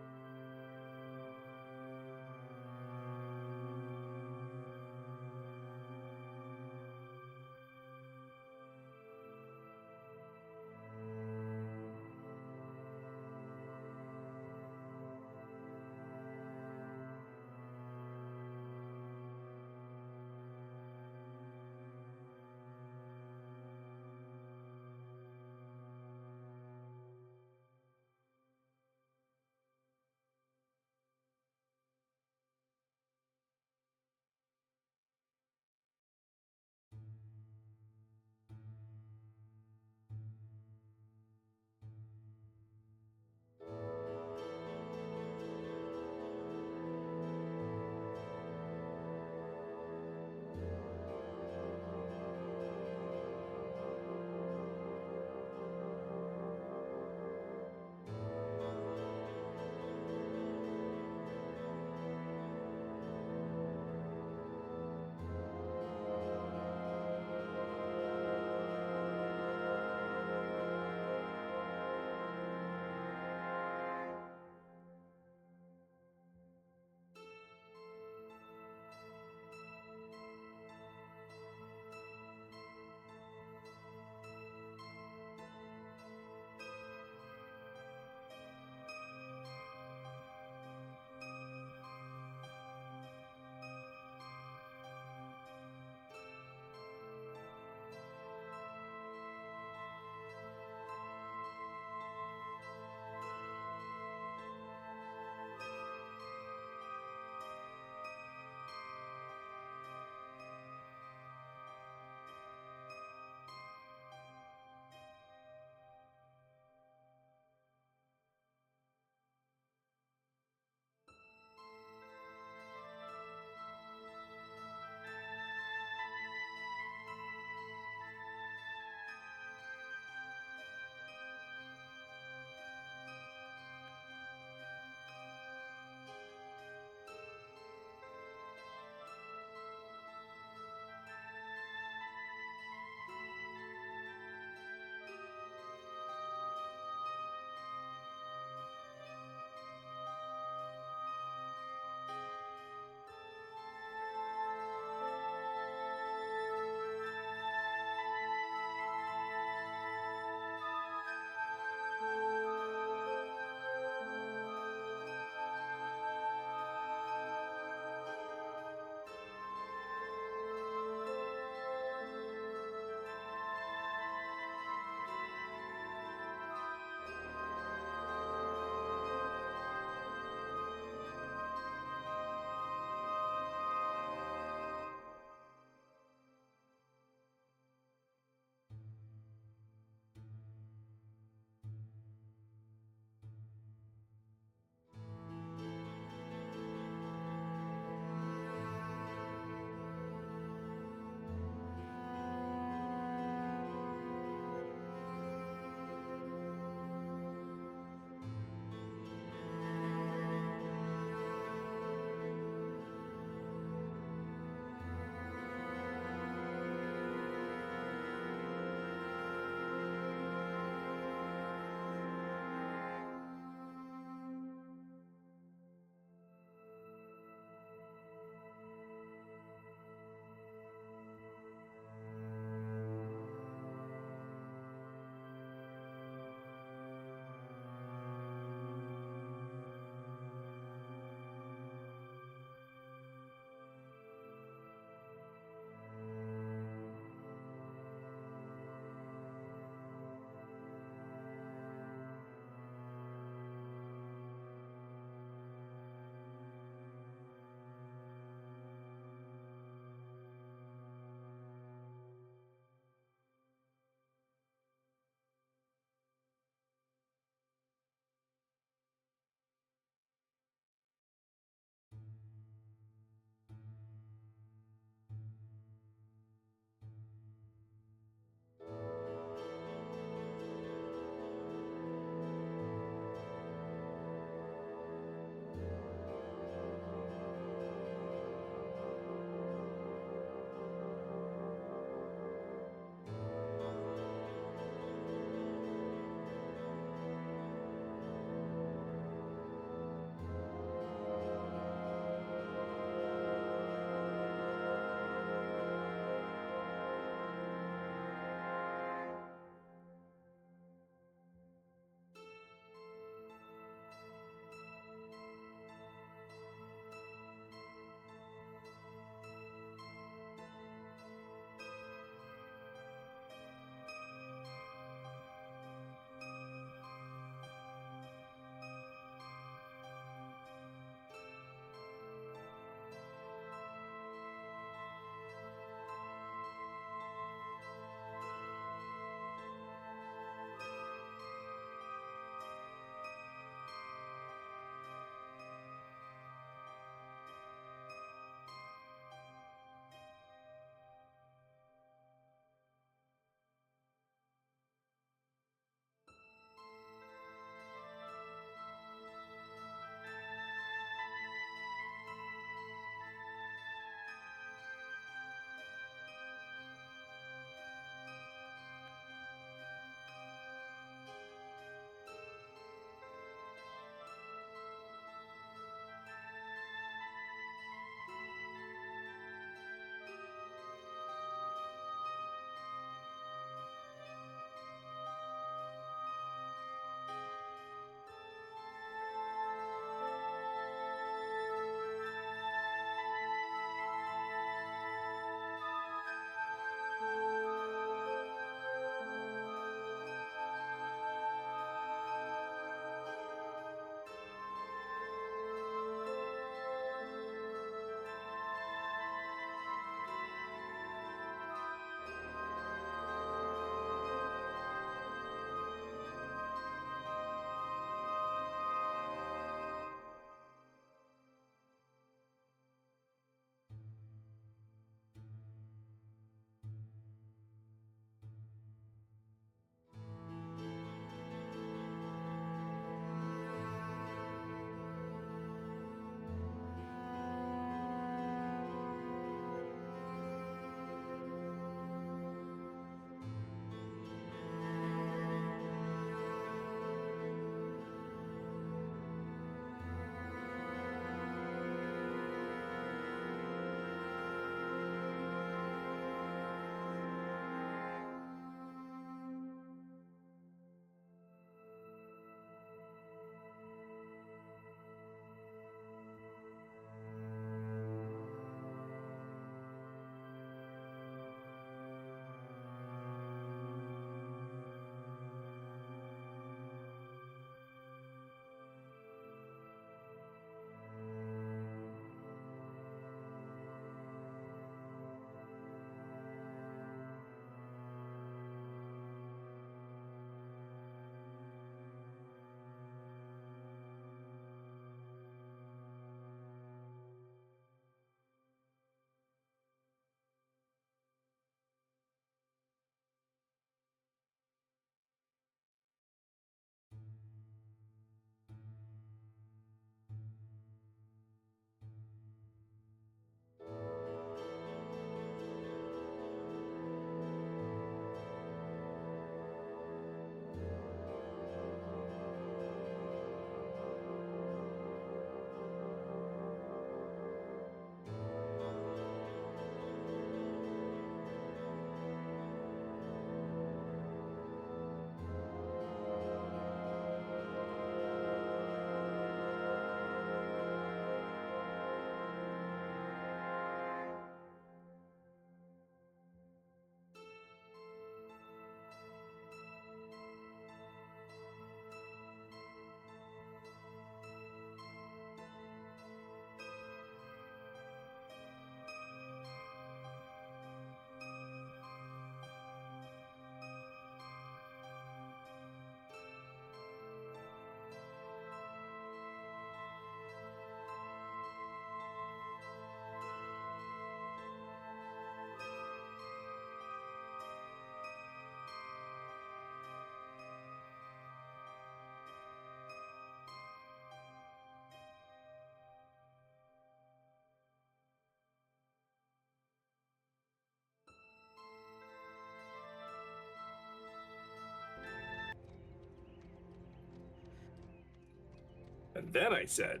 B: And then I said,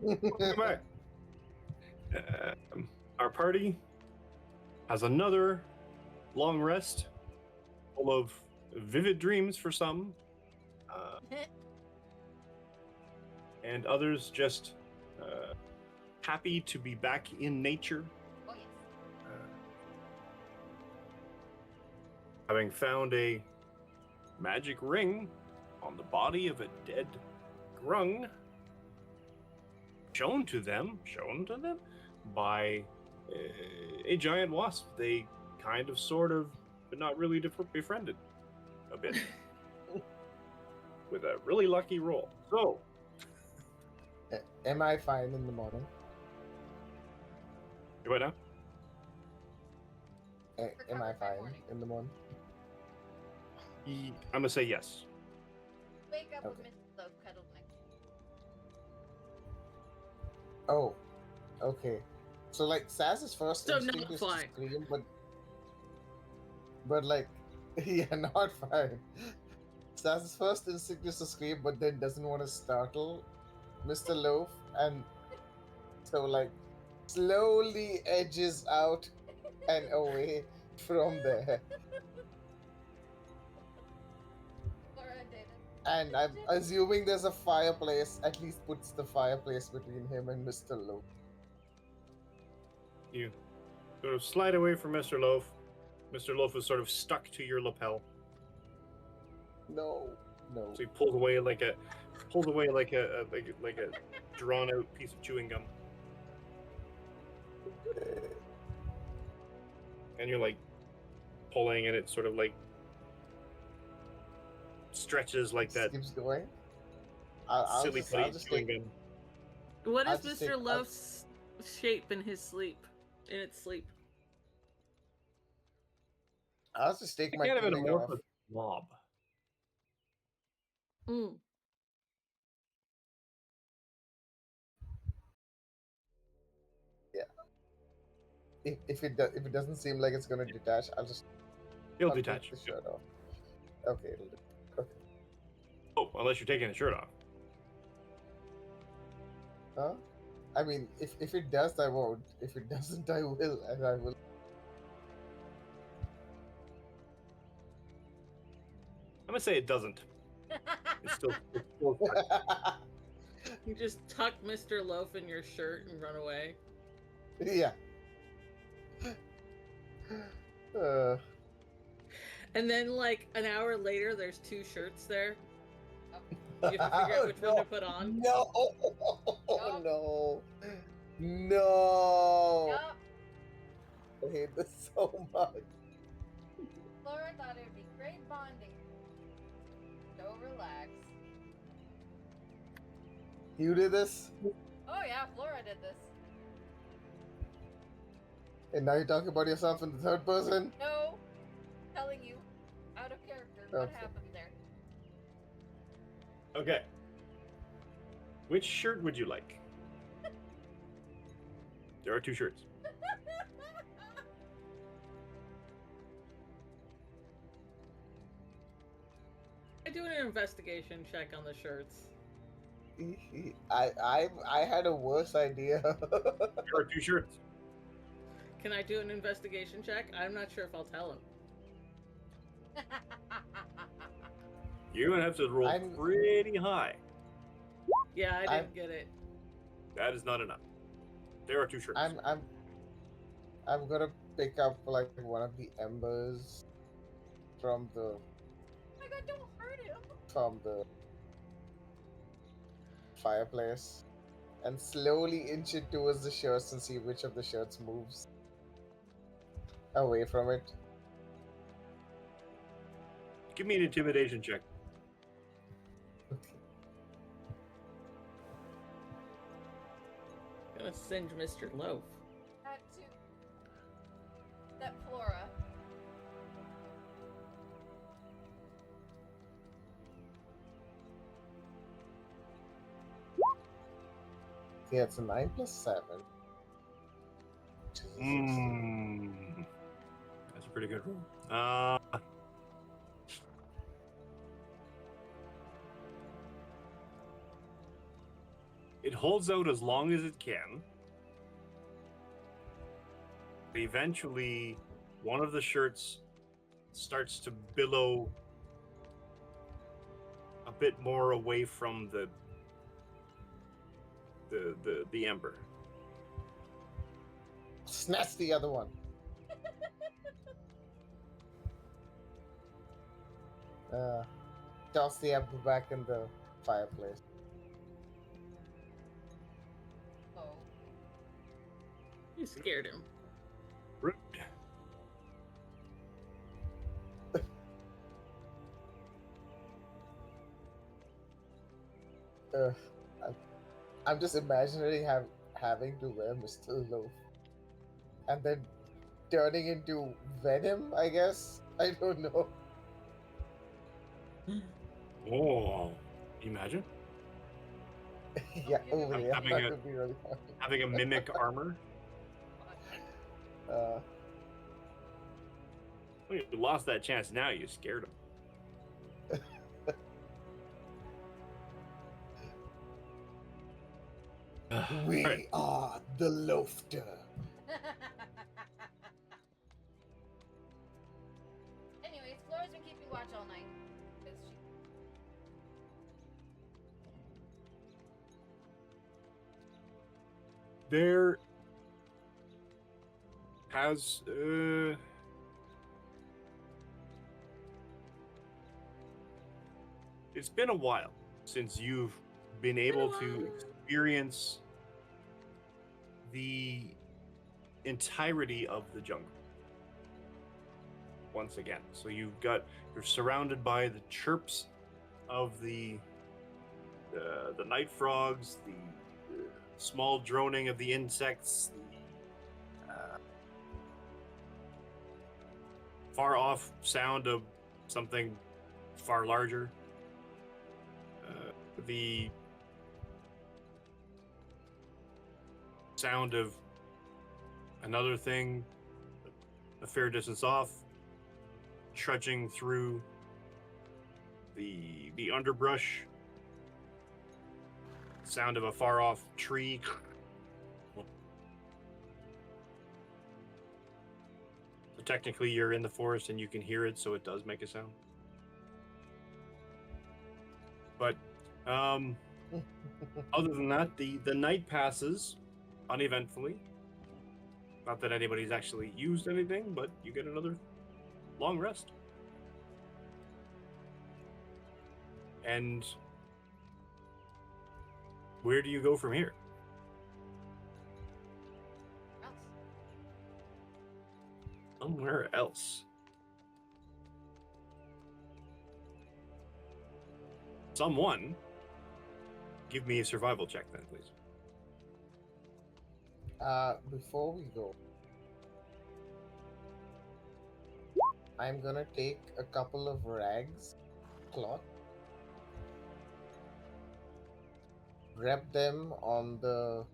B: welcome back. Our party has another long rest full of vivid dreams for some, and others just happy to be back in nature.
A: Oh yes.
B: Having found a magic ring on the body of a dead grung, shown to them by a giant wasp. They kind of, sort of, but not really befriended a bit with a really lucky roll. So,
E: Am I fine in the morning?
B: do I now?
E: Am I
A: Recovered by
E: fine
A: morning.
E: in the morning?
B: I'm gonna say yes.
A: Wake up with
E: Okay.
A: Mr. Loaf cuddled next to
E: Oh, okay. So like Saz's first
D: So
E: instinct
D: not
E: is to
D: fine.
E: scream, but like yeah, not fine. Saz's first instinct is to scream, but then doesn't want to startle Mr. Loaf, and so like slowly edges out and away from there.
A: Flora did it.
E: And I'm assuming there's a fireplace, at least puts the fireplace between him and Mr. Loaf.
B: You sort of slide away from Mr. Loaf. Mr. Loaf is sort of stuck to your lapel,
E: No.
B: so he pulls away like a drawn out piece of chewing gum, and you're like pulling, and it sort of like stretches like that
E: Keeps going. I'll
B: silly
E: just, I'll
B: putty
E: just
B: chewing
E: take,
B: gum.
D: What
E: I'll
D: is
E: just
D: Mr.
E: take-
D: Loaf's shape in his sleep? In its sleep?
E: I'll just take my
B: Kind of an
E: feeling off.
B: amorphous blob.
D: Mm.
E: If it doesn't seem like it's gonna detach,
B: He'll
E: I'll take
B: detach.
E: the shirt off. Okay, it'll okay.
B: Oh, unless you're taking the shirt off.
E: Huh? I mean, if it does, I won't. If it doesn't, I will, and I will.
B: I'm gonna say it doesn't. It's still
D: You just tuck Mr. Loaf in your shirt and run away.
E: Yeah.
D: And then, like, an hour later, there's two shirts there. You have to figure out which one to put on.
E: No, no, no!
A: Yup.
E: I hate this so much.
A: Flora thought it would be great bonding. So relax.
E: You did this,
A: Oh yeah, Flora did this.
E: and now you're talking about yourself in the third person.
A: No, telling you, out of character, what
E: Okay.
A: happened there.
B: okay. Which shirt would you like? There are two shirts.
D: I do an investigation check on the shirts.
E: I had a worse idea.
B: There are two shirts.
D: Can I do an investigation check? I'm not sure if I'll tell him.
B: You're gonna have to roll
E: I'm-
B: pretty high.
D: Yeah, I
E: I'm-
D: didn't get it.
B: That is not enough. There are two shirts.
E: I'm gonna pick up like one of the embers from the
A: Oh my god, don't hurt him.
E: Fireplace and slowly inch it towards the shirts and see which of the shirts moves away from it.
B: Give me an intimidation check.
D: Gonna singe Mr. Loaf.
A: Had to. That Flora.
E: Okay, it's a 9 plus 7.
B: That's a pretty good roll. It holds out as long as it can. But eventually, one of the shirts starts to billow a bit more away from the ember.
E: Snatch the other one. Toss the ember back in the fireplace.
A: Oh.
D: You scared him.
B: Rude.
E: I'm just imagining having to wear Mr. Loaf and then turning into Venom, I guess. I don't know.
B: Oh, imagine
E: Yeah, over there.
B: having
E: That
B: a-
E: would be really funny.
B: having a mimic armor.
E: Uh,
B: Well, you lost that chance. Now you scared him.
E: we
B: Right.
E: are the Loafter.
A: Anyways, Flora's been keeping watch all night. 'Cause she...
B: There has it's been a while since you've been able to experience the entirety of the jungle once again. So you're surrounded by the chirps of the night frogs, the small droning of the insects, the far off sound of something far larger, the sound of another thing a fair distance off, trudging through the underbrush, sound of a far off tree. So technically you're in the forest and you can hear it, so it does make a sound. But other than that, the night passes uneventfully. Not that anybody's actually used anything, but you get another long rest. And where do you go from here?
A: Else.
B: Somewhere else. Someone, give me a survival check then, please.
E: Before we go, I'm gonna take a couple of rags, cloth, wrap them on the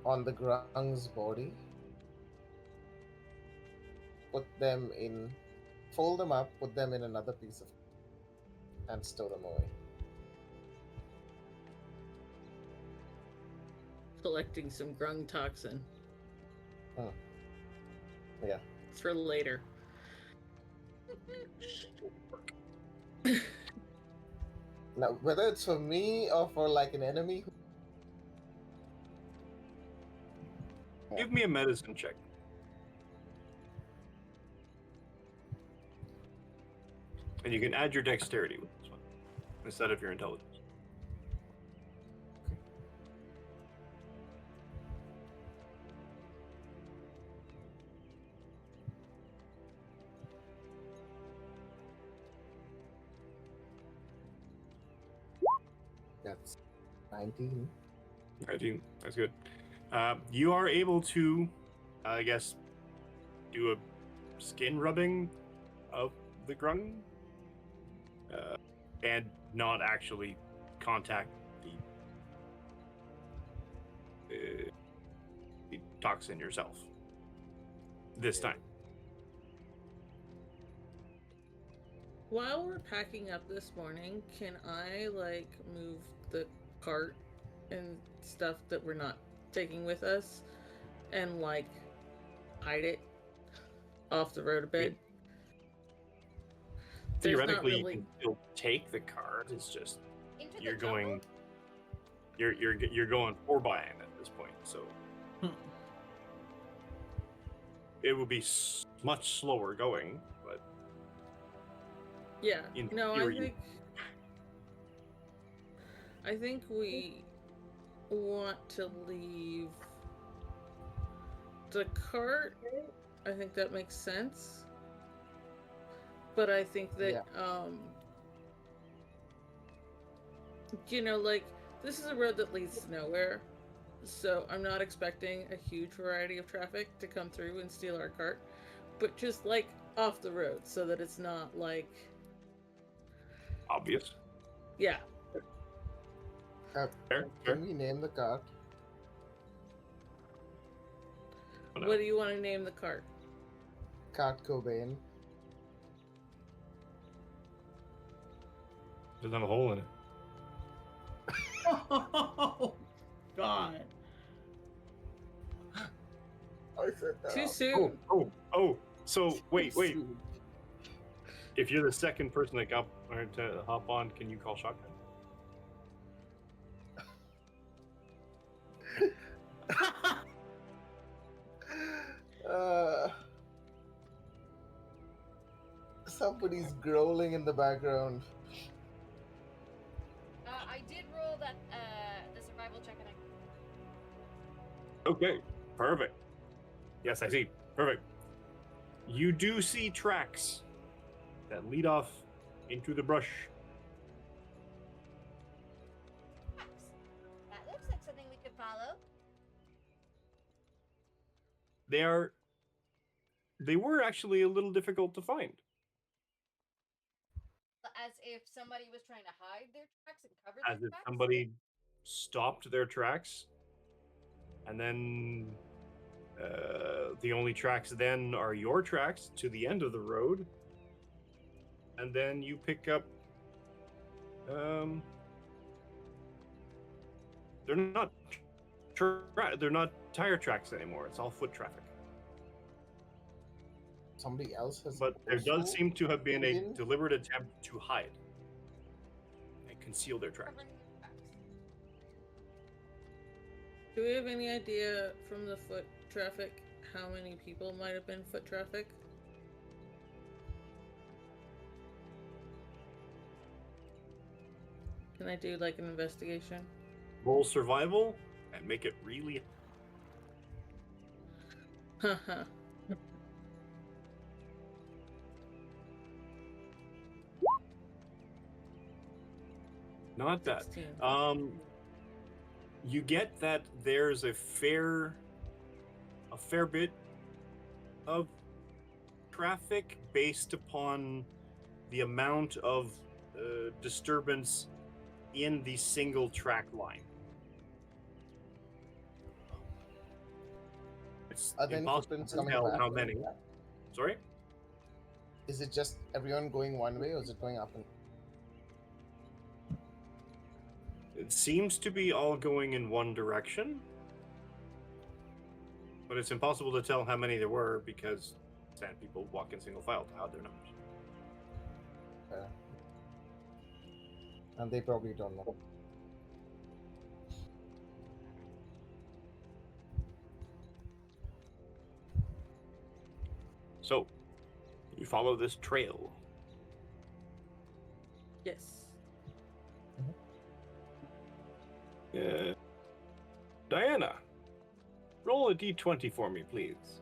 E: grung's body, fold them up, put them in another piece of, and stow them away.
D: Collecting some grung toxin.
E: Yeah.
D: It's for later.
E: Now, whether it's for me or for like an enemy,
B: Give me a medicine check. And you can add your dexterity with this one instead of your intelligence.
E: that's 19.
B: 19. That's good. You are able to, I guess, do a skin rubbing of the grung and not actually contact the toxin yourself this time.
D: While we're packing up this morning, can I like move the cart and stuff that we're not taking with us and like hide it off the road a bit? There's not
B: Theoretically, you
D: really.
B: can still take the card. It's just
A: Into the
B: you're
A: jungle?
B: going, you're going 4x at this point, so it would be much slower going. But
D: Yeah.
B: in
D: No,
B: theory,
D: I think we want to leave the cart. I think that makes sense. But I think that
E: Yeah.
D: like this is a road that leads to nowhere. So I'm not expecting a huge variety of traffic to come through and steal our cart, but just like off the road so that it's not like
B: obvious.
D: yeah.
B: Fair.
E: Can we name the cart?
B: Oh, no.
D: What do you want to name the cart?
E: Cart Cobain.
B: Doesn't have a hole in it.
C: Oh, God.
E: I said that.
D: Too
E: out.
D: soon.
B: Oh. So wait.
E: Soon.
B: If you're the second person that got or to hop on, can you call shotgun?
E: Somebody's growling in the background.
A: I did roll that the survival check and
B: Okay, perfect. Yes, I see. Perfect. You do see tracks that lead off into the brush.
A: that looks like something we could follow.
B: They were actually a little difficult to find.
A: As if somebody was trying to hide their tracks and cover
B: As
A: their
B: if
A: tracks.
B: somebody stopped their tracks, and then the only tracks then are your tracks to the end of the road, and then you pick up. They're not tire tracks anymore. It's all foot traffic.
E: Somebody else has.
B: But there does
E: also
B: seem to have been a
E: been-
B: deliberate attempt to hide and conceal their tracks.
A: Covering their tracks.
D: Do we have any idea from the foot traffic how many people might have been foot traffic? Can I do like an investigation?
B: Roll survival and make it really.
D: Haha.
B: Not that.
D: 16.
B: You get that there's a fair bit of traffic based upon the amount of disturbance in the single track line. It's
E: Are there any
B: impossible
E: footprints
B: to
E: coming
B: tell
E: back?
B: how many. Sorry?
E: Is it just everyone going one way, or is it going up and?
B: It seems to be all going in one direction, but it's impossible to tell how many there were because sand people walk in single file to hide their numbers.
E: And they probably don't know.
B: So, you follow this trail.
D: Yes.
B: Diana, roll a d20 for me, please.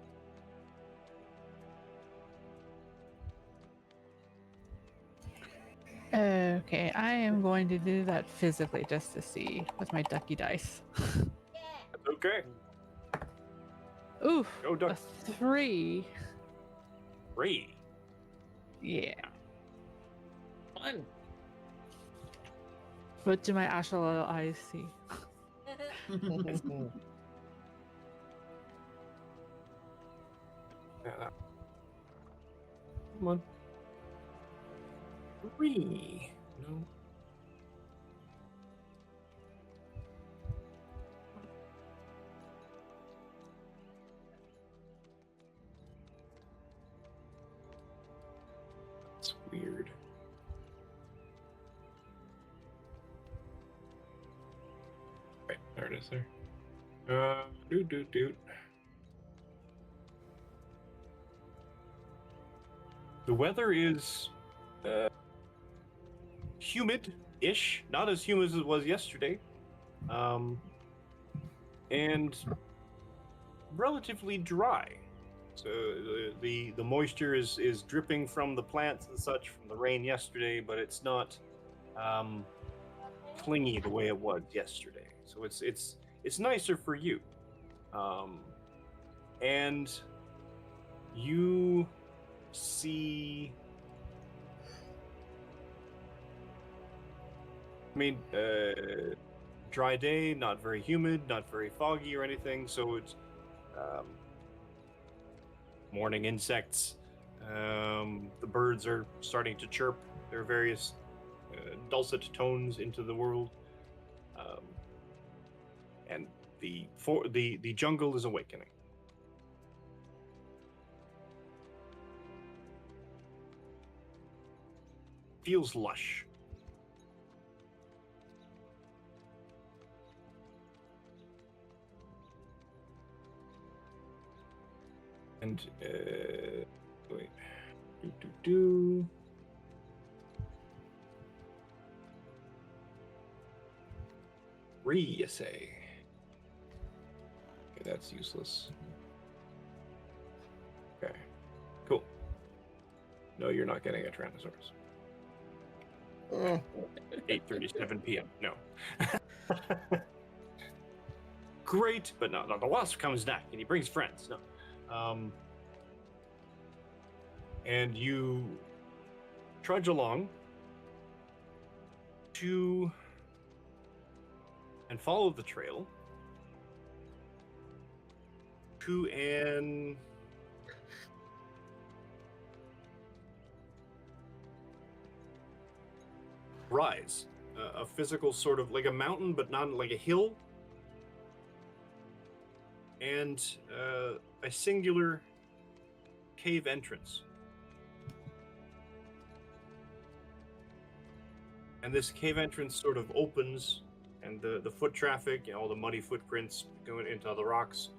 F: Okay, I am going to do that physically just to see with my ducky dice.
A: Yeah.
B: That's okay.
F: Oof,
B: Go, duck.
F: a 3.
B: 3.
F: Yeah.
D: Fun.
F: What do my actual little eyes see?
B: Come on. 3. No. That's weird. Right, there it is there. Doot. The weather is humid-ish, not as humid as it was yesterday, and relatively dry. So the moisture is dripping from the plants and such from the rain yesterday, but it's not clingy the way it was yesterday. So it's nicer for you, and you see. I mean, dry day, not very humid, not very foggy or anything. So it's morning insects. The birds are starting to chirp their various dulcet tones into the world, and the jungle is awakening. Feels lush. And wait, do. You say? Okay, that's useless. Okay, cool. No, you're not getting a Tyrannosaurus. 8:37 p.m. No. Great, but no, the wasp comes back and he brings friends. No. And you trudge along and follow the trail to an rise, a physical sort of like a mountain, but not like a hill, and a singular cave entrance. And this cave entrance sort of opens, and the foot traffic, all the muddy footprints going into the rocks.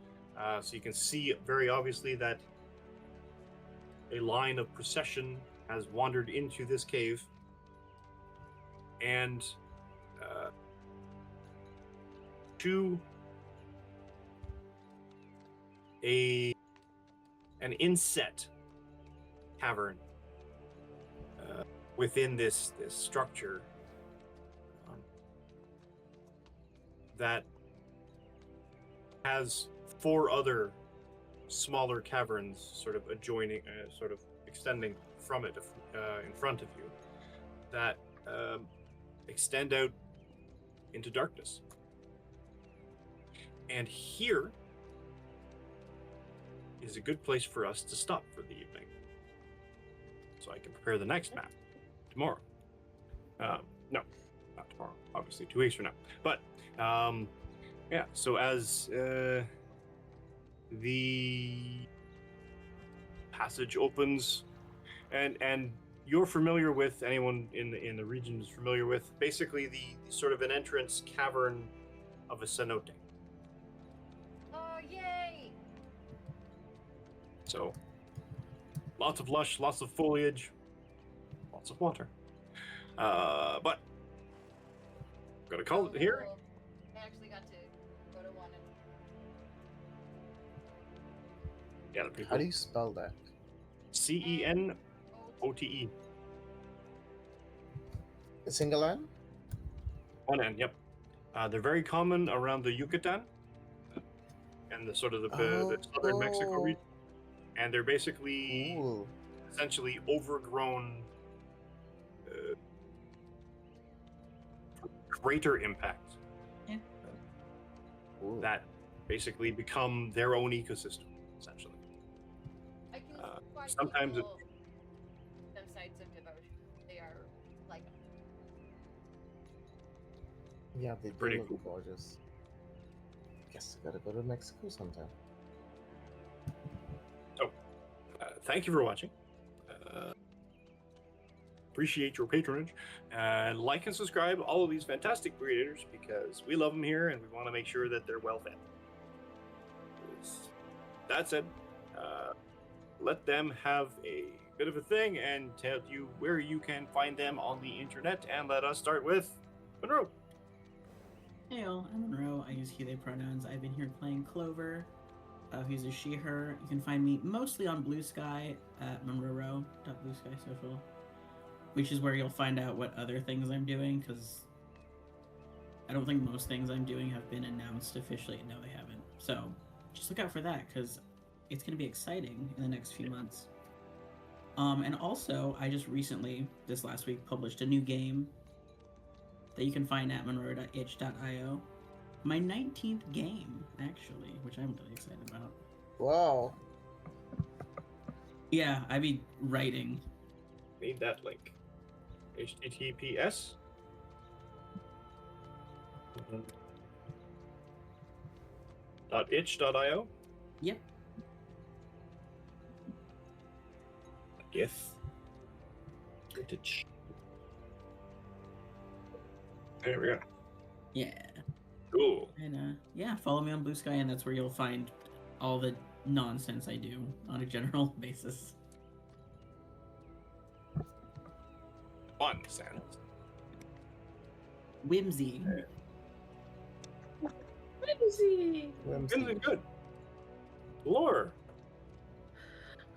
B: So you can see very obviously that a line of procession has wandered into this cave, and to an inset cavern within this structure that has 4 other smaller caverns sort of adjoining, sort of extending from it in front of you, that extend out into darkness. And here is a good place for us to stop for the evening, so I can prepare the next map tomorrow. No, not tomorrow, obviously 2 weeks from now. But yeah, so as the passage opens, and you're familiar with, anyone in the region is familiar with, basically the sort of an entrance cavern of a cenote.
A: Oh, yay!
B: So lots of lush, lots of foliage, lots of water. But I'm gonna call it here.
A: I actually got to go to one and
B: Yeah, the people.
E: How do you spell that?
B: CENOTE.
E: A single N?
B: One N, yep. They're very common around the Yucatan and the sort of the southern Mexico region. And they're basically
E: Cool.
B: essentially overgrown crater impact
E: Cool.
B: that basically become their own ecosystem, essentially.
A: I can find
B: sometimes
A: people them sites of devotion. They are
E: Yeah, they do
B: Pretty
E: look
B: cool.
E: gorgeous. Guess I gotta go to Mexico sometime.
B: So, thank you for watching. Appreciate your patronage, and like and subscribe all of these fantastic creators because we love them here and we want to make sure that they're well fed. That said, let them have a bit of a thing and tell you where you can find them on the internet. And let us start with Monroe.
C: Hey all, I'm Monroe. I use he, they pronouns. I've been here playing Clover, who's a she, her. You can find me mostly on Blue Sky at monroe.blueskysocial, which is where you'll find out what other things I'm doing, because I don't think most things I'm doing have been announced officially. No, they haven't. So just look out for that, because it's going to be exciting in the next few months. And also, I just recently, this last week, published a new game that you can find at monroe.itch.io. My 19th game, actually, which I'm really excited about.
E: Wow.
C: Yeah, I be writing.
B: Need that link. HTTPS. .itch.io.
C: Yep.
B: Yes. Itch. There we go.
C: Yeah.
B: Cool.
C: And yeah, follow me on Blue Sky, and that's where you'll find all the nonsense I do on a general basis.
B: Fun sounds.
C: Whimsy.
D: Whimsy.
B: Whimsy good. Lore.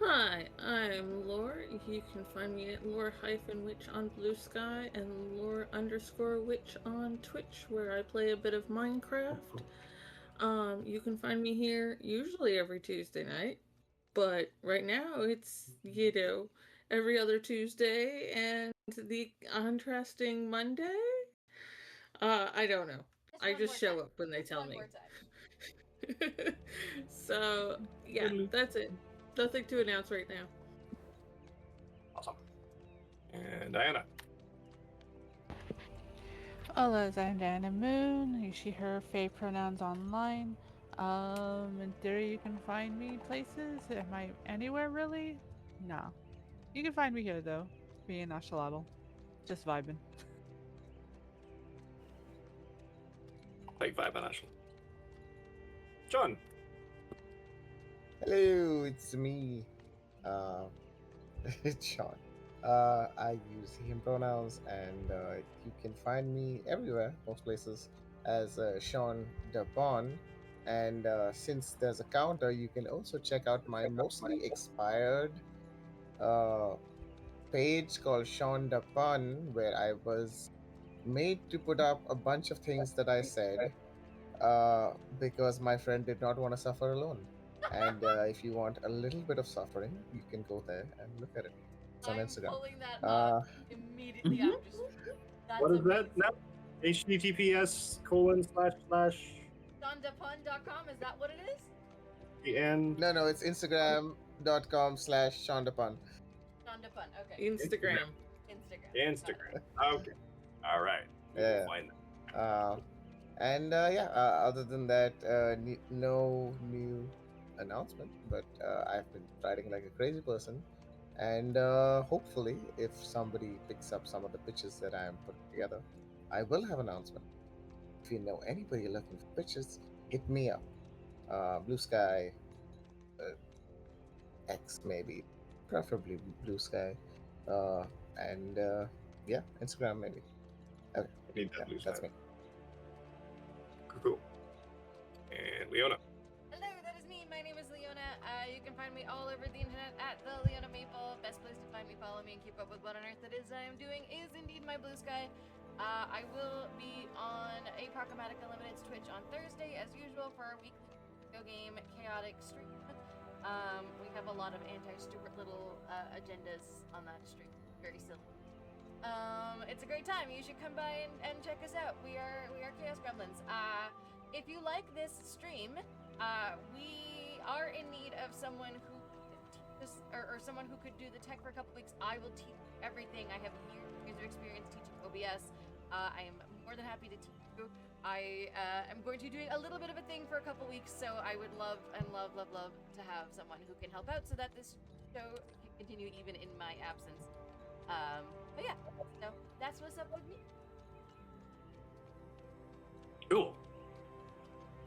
D: Hi, I'm Lore. You can find me at lore-witch on Blue Sky and lore_witch on Twitch, where I play a bit of Minecraft. You can find me here usually every Tuesday night, but right now it's, every other Tuesday and the contrasting Monday? I don't know. I just show up when they tell me. So, yeah, that's it. Nothing to announce right now.
B: Awesome. And Diana.
F: Hola, I'm Diana Moon. You see her Fae pronouns online. In theory, you can find me places. Am I anywhere really? No. You can find me here though. Me and Axolotl. Just vibing.
B: Like vibe on Ashley. John.
E: Hello, it's me. It's Sean. I use him pronouns, and you can find me everywhere, most places, as Sean Dapon. And since there's a counter, you can also check out my mostly expired uh, page called Sean Dapon, where I was made to put up a bunch of things that I said because my friend did not want to suffer alone. And if you want a little bit of suffering, you can go there and look at it. It's on
A: I'm
E: Instagram.
A: pulling that up immediately
C: Mhm.
A: after. That's
B: What is that
A: amazing.
B: now? HTTPS://
A: Shondapun.com, is that what it is?
B: the end.
E: No, it's Instagram.com/Shondapun.
A: Shondapun, okay.
D: Instagram.
B: Instagram. Okay. All right. We
E: Yeah.
B: will find that.
E: Other than that, no new announcement, but I've been writing like a crazy person. And hopefully, if somebody picks up some of the pitches that I am putting together, I will have an announcement. If you know anybody looking for pitches, hit me up. Blue Sky, X maybe, preferably Blue Sky, and Instagram maybe. Okay,
B: I need that blue
E: that's
B: sky.
E: me.
B: Cool. And Leona.
A: Hello, that is me. My name is Leona. You can find me all over the internet at the Leona Maple. Best place to find me, follow me, and keep up with what on earth it is I am doing is indeed my Blue Sky. I will be on a Pragmatica Limited's Twitch on Thursday, as usual, for our weekly video game chaotic stream. We have a lot of anti-Stuart little agendas on that stream. Very silly. It's a great time. You should come by and check us out. We are Chaos Gremlins. If you like this stream, we are in need of someone who teach us, or someone who could do the tech for a couple weeks. I will teach everything. I have years of experience teaching OBS. I am more than happy to teach I am going to be doing a little bit of a thing for a couple weeks, so I would love to have someone who can help out so that this show can continue even in my absence. But yeah, so that's what's up with me.
B: Cool.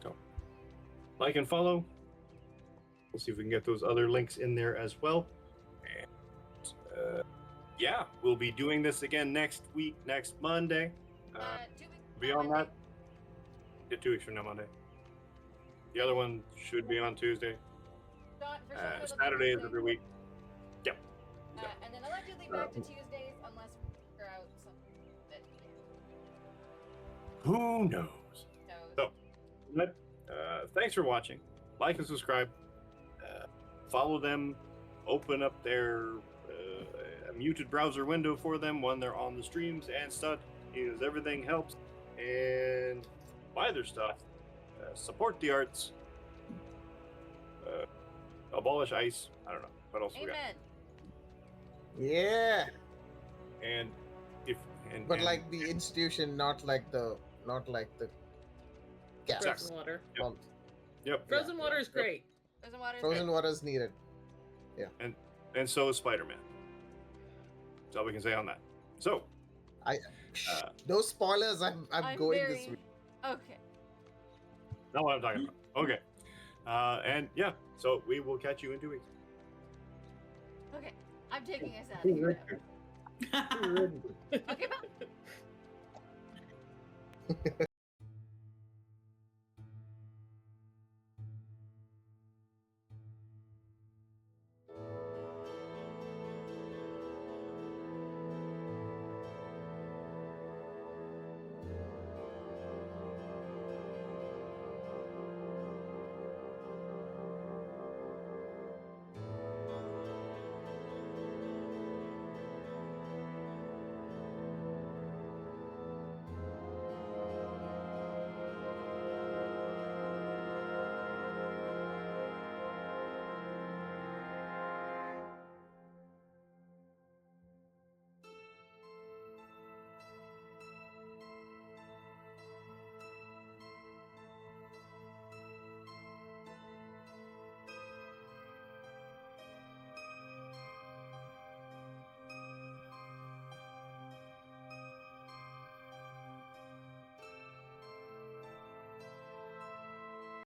B: So, like and follow. We'll see if we can get those other links in there as well. And yeah, we'll be doing this again next week, next Monday.
A: 2 weeks.
B: Beyond that, 2 weeks from now, Monday. The other one should be on Tuesday.
A: For sure, it'll be
B: Saturday is
A: Tuesday.
B: every week. Yep.
A: And then allegedly back to Tuesdays unless we figure out something that
B: Who knows?
A: knows.
B: So, thanks for watching. Like and subscribe. Follow them. Open up their muted browser window for them when they're on the streams and stuff. Because everything helps. And buy their stuff. Support the arts. Abolish ICE. I don't know. What else we got?
A: Amen.
E: Yeah,
B: And if
E: but like the institution, not like the gas.
D: Frozen water.
E: pump.
B: Yep.
D: Frozen water is great.
A: Frozen water.
E: Frozen water is needed.
B: And so is Spider-Man. That's all we can say on that. So,
E: No spoilers. I'm going this
A: very-
E: week.
A: Okay.
B: not what I'm talking about. Okay. And yeah, so we will catch you in 2 weeks.
A: Okay. I'm taking us out of here now. Okay, bye.